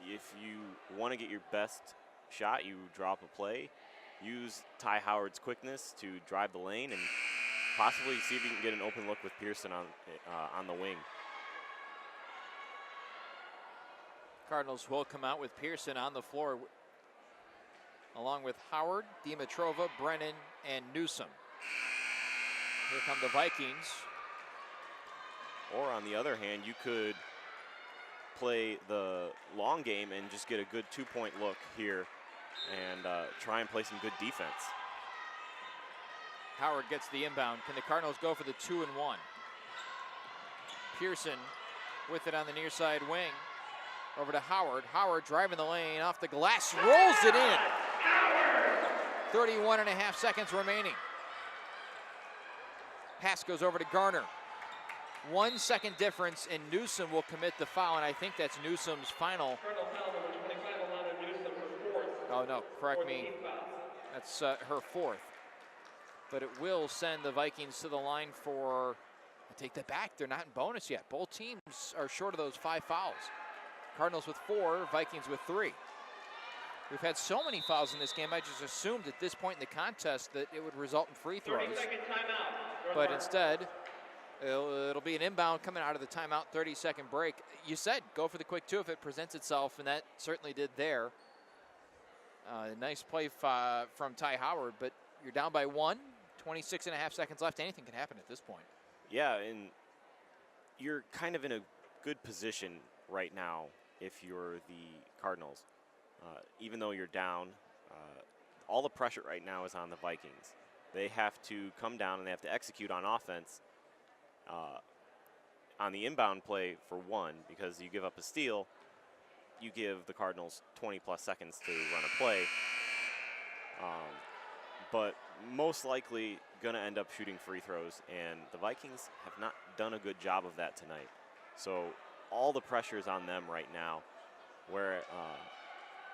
if you want to get your best shot, you drop a play, use Ty Howard's quickness to drive the lane, and possibly see if you can get an open look with Pearson on the wing. Cardinals will come out with Pearson on the floor, along with Howard, Dimitrova, Brennan, and Newsom. Here come the Vikings. Or on the other hand, you could play the long game and just get a good 2-point look here and try and play some good defense. Howard gets the inbound. Can the Cardinals go for the 2-1? Pearson with it on the near side wing. Over to Howard. Howard driving the lane off the glass, rolls it in. 31.5 seconds remaining. Pass goes over to Garner. 1 second difference, and Newsom will commit the foul, and I think that's Newsom's final. Oh, no, correct me. That's her fourth. But it will send the Vikings to the line for, I take that back, they're not in bonus yet. Both teams are short of those 5 fouls. Cardinals with 4, Vikings with 3. We've had so many fouls in this game, I just assumed at this point in the contest that it would result in free throws. 30-second timeout. But instead, it'll be an inbound coming out of the timeout, 30-second break. You said go for the quick 2 if it presents itself, and that certainly did there. Nice play from Ty Howard, but you're down by 1, 26.5 seconds left. Anything can happen at this point. Yeah, and you're kind of in a good position right now if you're the Cardinals. Even though you're down, all the pressure right now is on the Vikings. They have to come down and they have to execute on offense on the inbound play for 1, because you give up a steal, you give the Cardinals 20-plus seconds to run a play. But most likely going to end up shooting free throws, and the Vikings have not done a good job of that tonight. So all the pressure is on them right now, where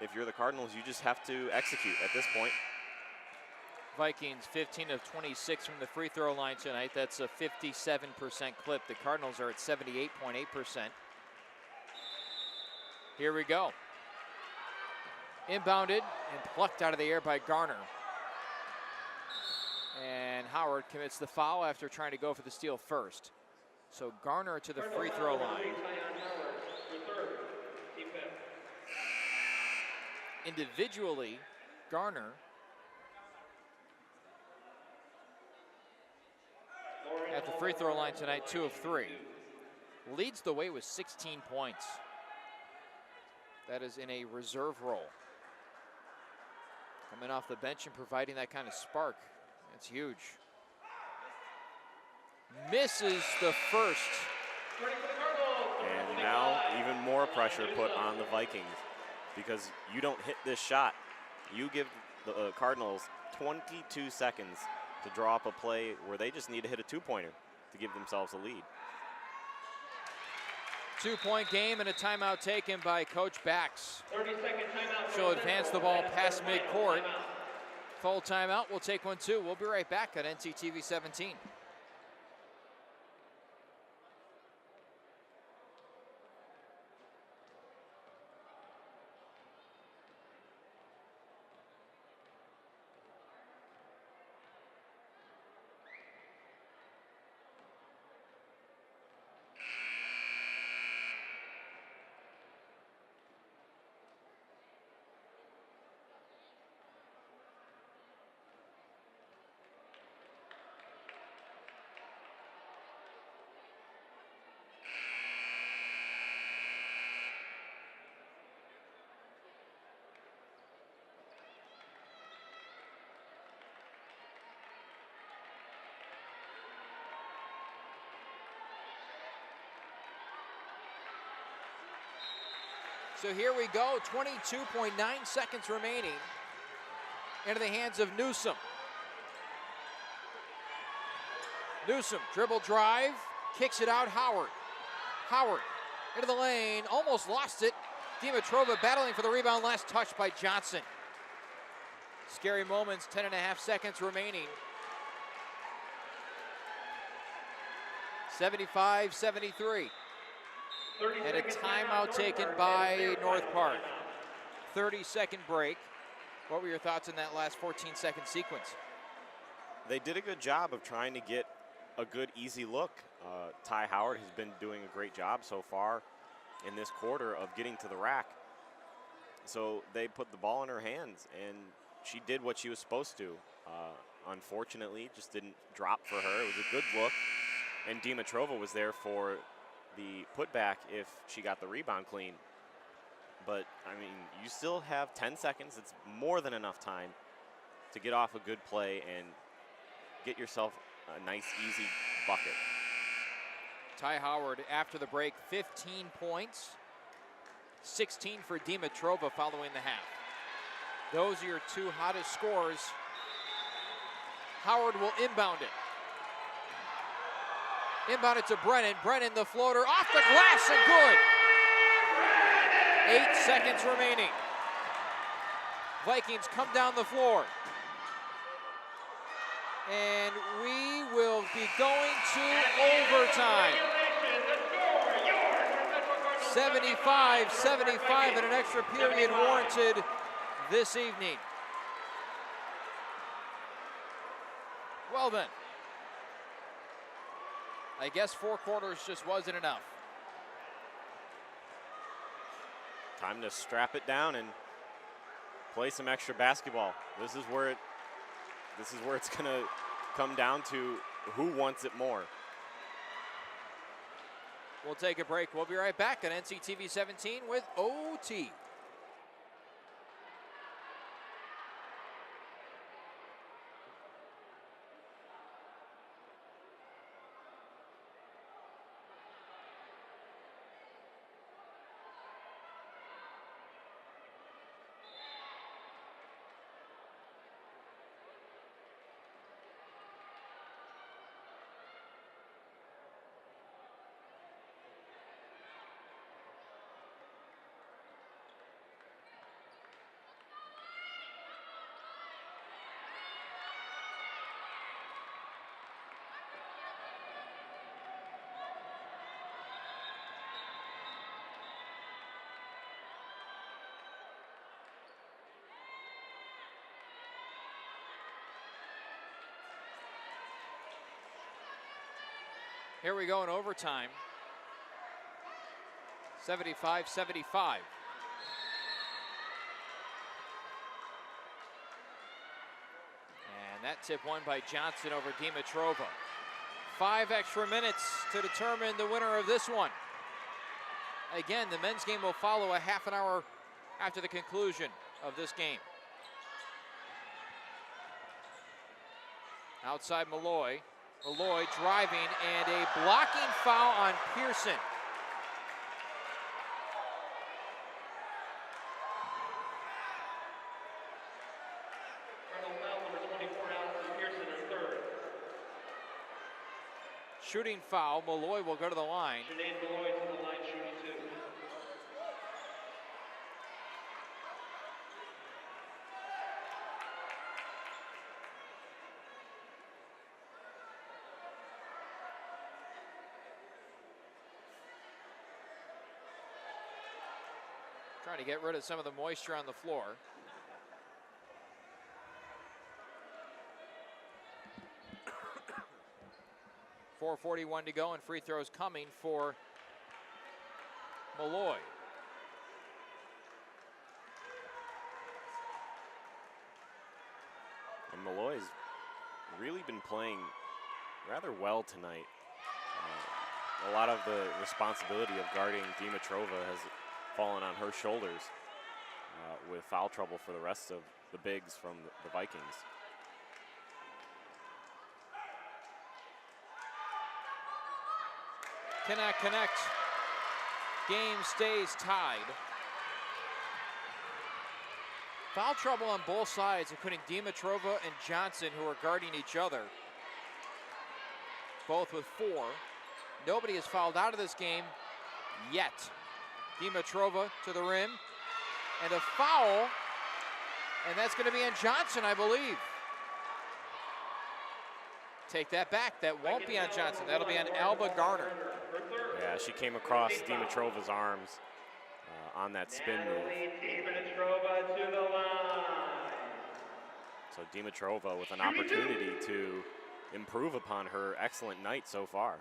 if you're the Cardinals, you just have to execute at this point. Vikings 15 of 26 from the free throw line tonight. That's a 57% clip. The Cardinals are at 78.8%. Here we go. Inbounded and plucked out of the air by Garner. And Howard commits the foul after trying to go for the steal first. So Garner to the free throw line. Individually, Garner at the free throw line tonight, 2 of 3. Leads the way with 16 points. That is in a reserve role. Coming off the bench and providing that kind of spark. That's huge. Misses the first. And now even more pressure put on the Vikings, because you don't hit this shot. You give the Cardinals 22 seconds to draw up a play where they just need to hit a 2-pointer to give themselves a lead. 2-point game and a timeout taken by Coach Bax. 30-second timeout. She'll advance the ball past midcourt. Full timeout. We'll take one too. We'll be right back on NCTV 17. So here we go, 22.9 seconds remaining into the hands of Newsom. Newsom, dribble drive, kicks it out, Howard. Howard into the lane, almost lost it. Dimitrova battling for the rebound, last touch by Johnson. Scary moments, 10.5 seconds remaining. 75-73. And a timeout taken by North Park. 30-second break. What were your thoughts on that last 14-second sequence? They did a good job of trying to get a good, easy look. Ty Howard has been doing a great job so far in this quarter of getting to the rack. So they put the ball in her hands, and she did what she was supposed to. Unfortunately, it just didn't drop for her. It was a good look, and Dimitrova was there for the putback if she got the rebound clean. but I mean, you still have 10 seconds. It's more than enough time to get off a good play and get yourself a nice, easy bucket. Ty Howard after the break, 15 points, 16 for Dimitrova following the half. Those are your two hottest scorers. Howard will inbound it. Inbound it to Brennan. Brennan, the floater, off the glass and good. 8 seconds remaining. Vikings come down the floor. And we will be going to overtime. 75-75 and an extra period warranted this evening. Well then, I guess 4 quarters just wasn't enough. Time to strap it down and play some extra basketball. This is where it's gonna come down to who wants it more. We'll take a break. We'll be right back on NCTV 17 with OT. Here we go in overtime. 75-75. And that tip won by Johnson over Dimitrova. 5 extra minutes to determine the winner of this one. Again, the men's game will follow a half an hour after the conclusion of this game. Outside Malloy. Malloy driving and a blocking foul on Pearson. Shooting foul, Malloy will go to the line. Malloy to the line, shooting 2. Trying to get rid of some of the moisture on the floor. .441 to go and free throws coming for Malloy. And Malloy's really been playing rather well tonight. A lot of the responsibility of guarding Dimitrova has fallen on her shoulders with foul trouble for the rest of the bigs from the Vikings. Cannot connect. Game stays tied. Foul trouble on both sides, including Dimitrova and Johnson, who are guarding each other. Both with 4. Nobody has fouled out of this game yet. Dimitrova to the rim. And a foul. And that's going to be on Johnson, I believe. Take that back. That won't be on Johnson. That'll be on Alba Garner. Yeah, she came across Dimitrova's arms on that spin move. Dimitrova to the line. So Dimitrova with an opportunity to improve upon her excellent night so far.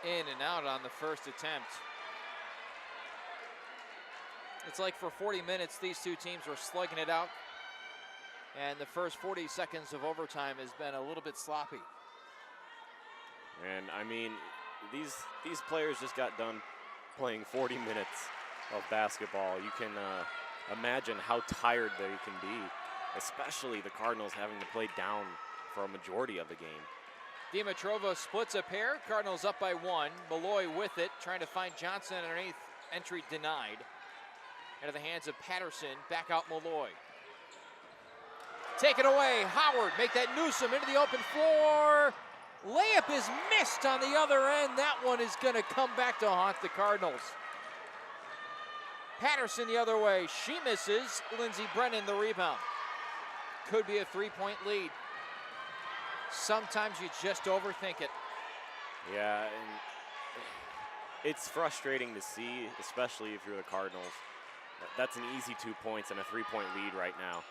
In and out on the first attempt. It's like for 40 minutes, these two teams were slugging it out. And the first 40 seconds of overtime has been a little bit sloppy. And I mean, these players just got done playing 40 minutes of basketball. You can imagine how tired they can be, especially the Cardinals having to play down for a majority of the game. Dimitrova splits a pair. Cardinals up by 1. Malloy with it, trying to find Johnson underneath. Entry denied. Into the hands of Patterson. Back out Malloy. Take it away. Howard make that Newsom into the open floor. Layup is missed on the other end. That one is going to come back to haunt the Cardinals. Patterson the other way. She misses. Lindsey Brennan the rebound. Could be a 3-point lead. Sometimes you just overthink it. Yeah, and it's frustrating to see, especially if you're the Cardinals. That's an easy 2 points and a 3-point lead right now.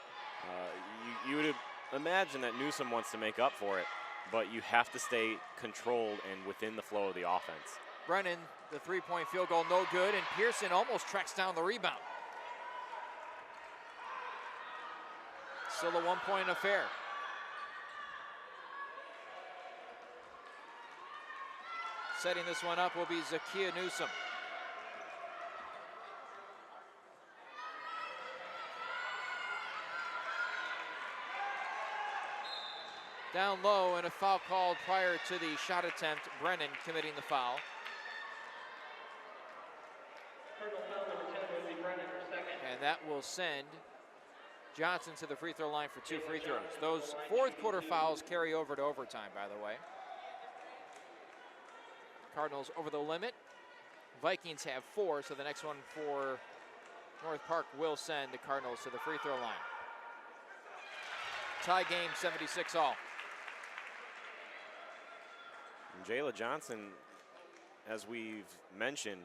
You would imagine that Newsom wants to make up for it, but you have to stay controlled and within the flow of the offense. Brennan, the 3-point field goal, no good, and Pearson almost tracks down the rebound. Still a 1-point affair. Setting this one up will be Zakia Newsom. Down low, and a foul called prior to the shot attempt. Brennan committing the foul. And that will send Johnson to the free throw line for 2 free throws. Those fourth quarter fouls carry over to overtime, by the way. Cardinals over the limit. Vikings have 4, so the next one for North Park will send the Cardinals to the free throw line. Tie game, 76 all. And Jayla Johnson, as we've mentioned,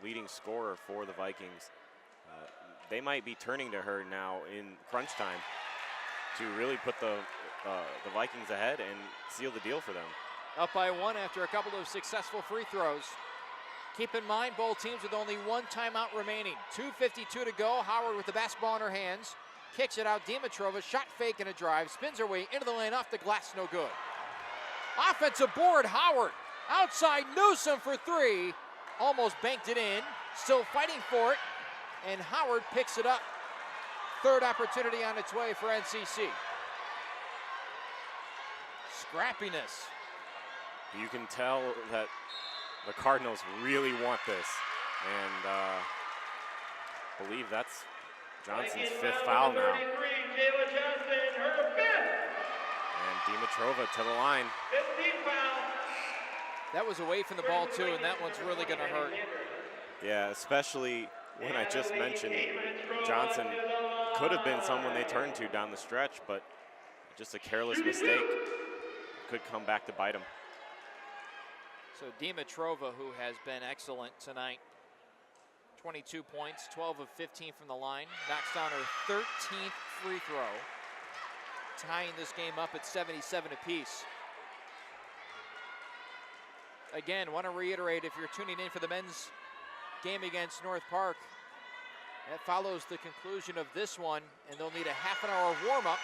leading scorer for the Vikings. They might be turning to her now in crunch time to really put the Vikings ahead and seal the deal for them. Up by 1 after a couple of successful free throws. Keep in mind, both teams with only 1 timeout remaining. 2:52 to go. Howard with the basketball in her hands. Kicks it out. Dimitrova, shot fake and a drive. Spins her way into the lane, off the glass, no good. Offensive board, Howard. Outside, Newsom for 3. Almost banked it in. Still fighting for it. And Howard picks it up. Third opportunity on its way for NCC. Scrappiness. You can tell that the Cardinals really want this, and believe that's Johnson's 5th foul now. Jayla Johnson, her 5th. And Dimitrova to the line. 15th foul. That was away from the ball too, and that one's really going to hurt. Yeah, especially when I just mentioned Johnson could have been someone they turned to down the stretch, but just a careless mistake could come back to bite him. So Dimitrova, who has been excellent tonight, 22 points, 12 of 15 from the line, knocks down her 13th free throw, tying this game up at 77 apiece. Again, want to reiterate, if you're tuning in for the men's game against North Park, that follows the conclusion of this one, and they'll need a half an hour warm-up.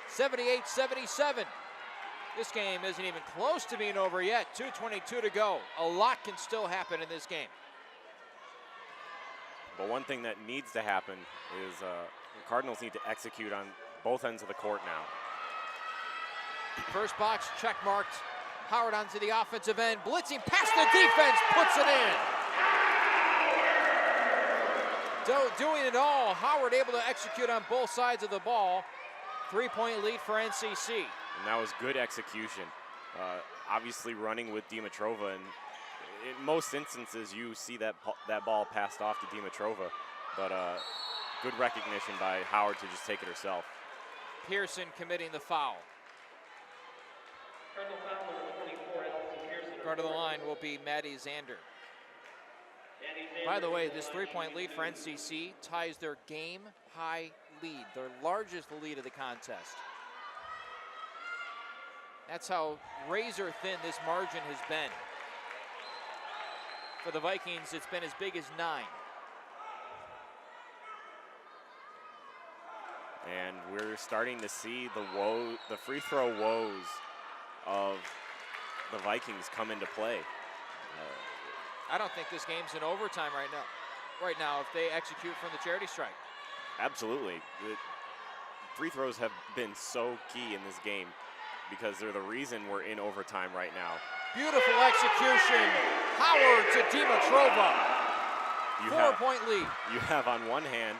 78-77. This game isn't even close to being over yet. 2:22 to go. A lot can still happen in this game. But one thing that needs to happen is the Cardinals need to execute on both ends of the court now. First box check marked. Howard onto the offensive end. Blitzing past the defense. Puts it in. Doing it all. Howard able to execute on both sides of the ball. 3-point lead for NCC. And that was good execution. Obviously running with Dimitrova, and in most instances you see that ball passed off to Dimitrova, but good recognition by Howard to just take it herself. Pearson committing the foul. Guard of the line will be Maddie Zander. By the way, this 3-point lead for NCC ties their game-high lead, their largest lead of the contest. That's how razor thin this margin has been. For the Vikings, it's been as big as 9. And we're starting to see the free throw woes of the Vikings come into play. I don't think this game's in overtime right now. Right now, if they execute from the charity strike. Absolutely. The free throws have been so key in this game because they're the reason we're in overtime right now. Beautiful execution. Howard to Dimitrova. 4-point lead. You have on one hand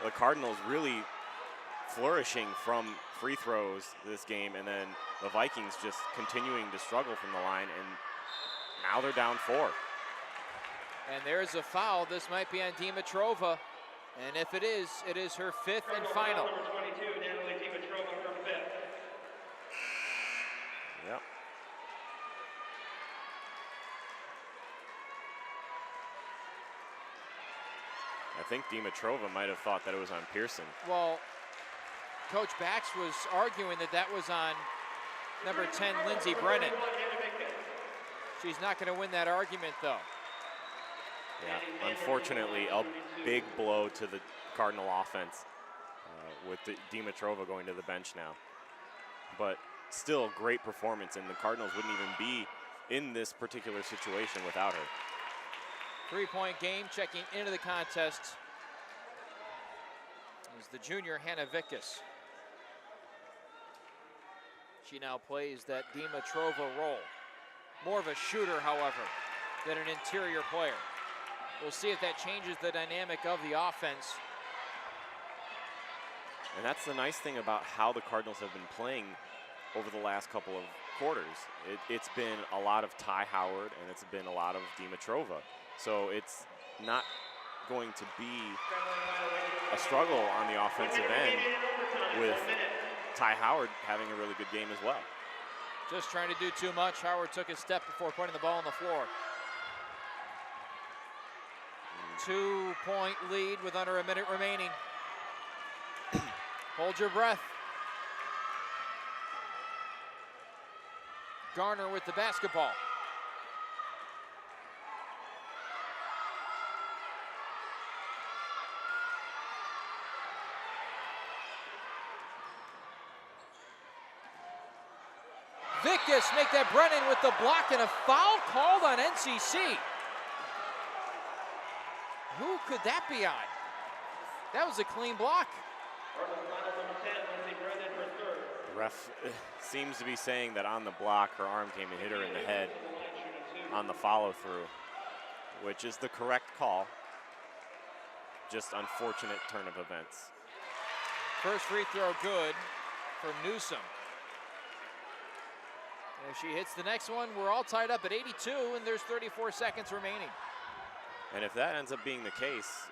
the Cardinals really flourishing from free throws this game, and then the Vikings just continuing to struggle from the line, and now they're down 4. And there's a foul. This might be on Dimitrova. And if it is her 5th and final. Number 22, Natalie Dimitrova, her 5th. Yep. I think Dimitrova might have thought that it was on Pearson. Well, Coach Bax was arguing that was on number 10, Lindsey Brennan. She's not going to win that argument, though. Yeah, unfortunately, a big blow to the Cardinal offense with Dimitrova going to the bench now. But still, great performance, and the Cardinals wouldn't even be in this particular situation without her. 3-point game, checking into the contest is the junior Hannah Vickus. She now plays that Dimitrova role. More of a shooter, however, than an interior player. We'll see if that changes the dynamic of the offense. And that's the nice thing about how the Cardinals have been playing over the last couple of quarters. It's been a lot of Ty Howard, and it's been a lot of Dimitrova. So it's not going to be a struggle on the offensive end with Ty Howard having a really good game as well. Just trying to do too much. Howard took a step before putting the ball on the floor. 2-point lead with under a minute remaining. Hold your breath. Garner with the basketball. Vickus make that Brennan with the block, and a foul called on NCC. Who could that be on? That was a clean block. The ref seems to be saying that on the block, her arm came and hit her in the head on the follow-through, which is the correct call. Just unfortunate turn of events. First free throw good for Newsom. And if she hits the next one, we're all tied up at 82, and there's 34 seconds remaining. And if that ends up being the case,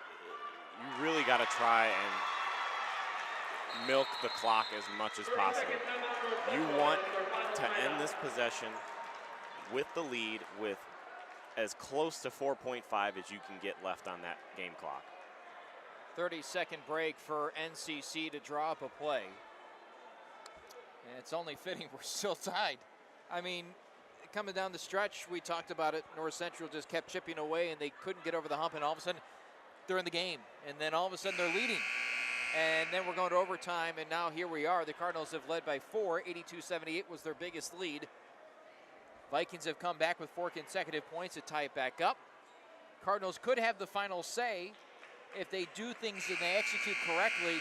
you really got to try and milk the clock as much as possible. You want to end this possession with the lead with as close to 4.5 as you can get left on that game clock. 30-second break for NCC to draw up a play. And it's only fitting we're still tied. I mean, coming down the stretch, we talked about it, North Central just kept chipping away and they couldn't get over the hump, and all of a sudden they're in the game, and then all of a sudden they're leading. And then we're going to overtime, and now here we are. The Cardinals have led by 4. 82-78 was their biggest lead. Vikings have come back with 4 consecutive points to tie it back up. Cardinals could have the final say if they do things and they execute correctly,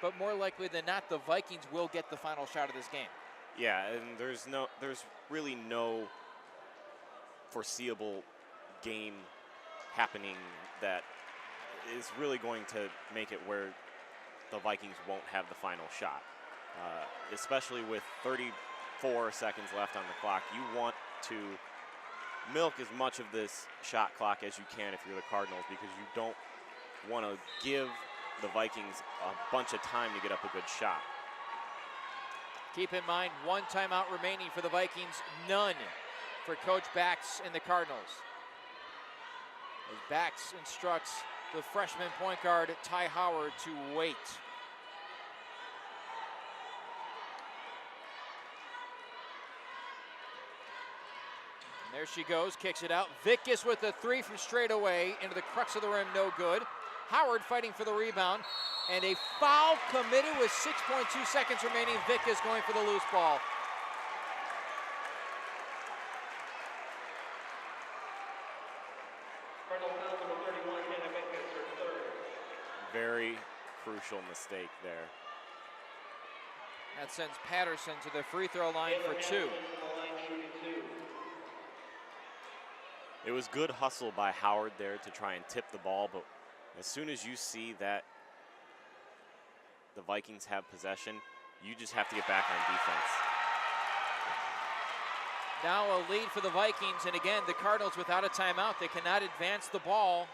but more likely than not, the Vikings will get the final shot of this game. Yeah, and there's really no foreseeable game happening that is really going to make it where the Vikings won't have the final shot. Especially with 34 seconds left on the clock, you want to milk as much of this shot clock as you can if you're the Cardinals, because you don't want to give the Vikings a bunch of time to get up a good shot. Keep in mind, 1 timeout remaining for the Vikings, none for Coach Bax and the Cardinals. As Bax instructs the freshman point guard, Ty Howard, to wait. And there she goes, kicks it out. Vickus with the 3 from straight away into the crux of the rim, no good. Howard fighting for the rebound, and a foul committed with 6.2 seconds remaining. Vickus going for the loose ball. crucial mistake there. That sends Patterson to the free throw line for 2. It was good hustle by Howard there to try and tip the ball, but as soon as you see that the Vikings have possession, you just have to get back on defense. Now a lead for the Vikings, and again, the Cardinals without a timeout. They cannot advance the ball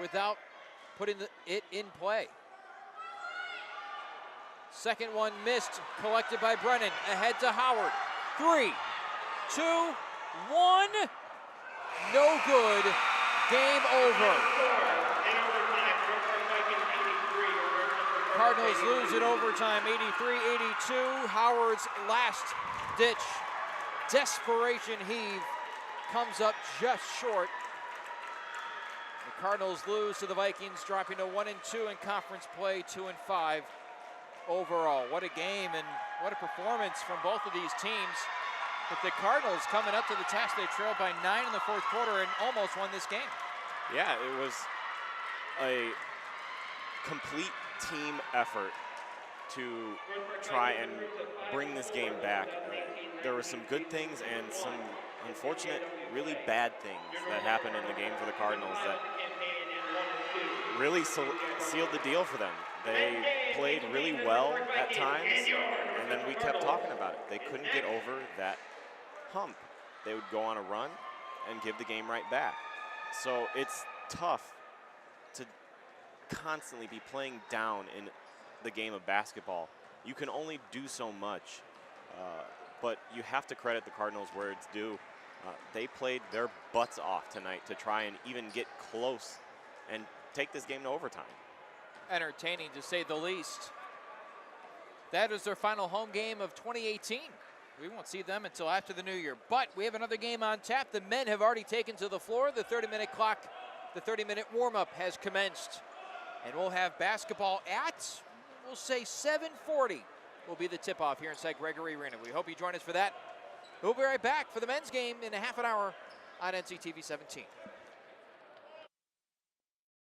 without putting it in play. Second one missed, collected by Brennan. Ahead to Howard. 3, 2, 1. No good. Game over. Cardinals lose in overtime, 83-82. Howard's last-ditch desperation heave comes up just short. The Cardinals lose to the Vikings, dropping to 1-2 in conference play, 2-5 overall. What a game and what a performance from both of these teams. But the Cardinals coming up to the task. They trailed by 9 in the fourth quarter and almost won this game. Yeah, it was a complete team effort to try and bring this game back. There were some good things and some unfortunate, really bad things that happened in the game for the Cardinals that really sealed the deal for them. They played really well at times, and then we kept talking about it. They couldn't get over that hump. They would go on a run and give the game right back. So it's tough to constantly be playing down in the game of basketball. You can only do so much, but you have to credit the Cardinals where it's due. They played their butts off tonight to try and even get close and take this game to overtime. Entertaining, to say the least. That is their final home game of 2018. We won't see them until after the new year, but we have another game on tap. The men have already taken to the floor. The 30-minute clock, the 30-minute warm-up has commenced. And we'll have basketball at, we'll say 7:40 will be the tip-off here inside Gregory Arena. We hope you join us for that. We'll be right back for the men's game in a half an hour on NCTV 17.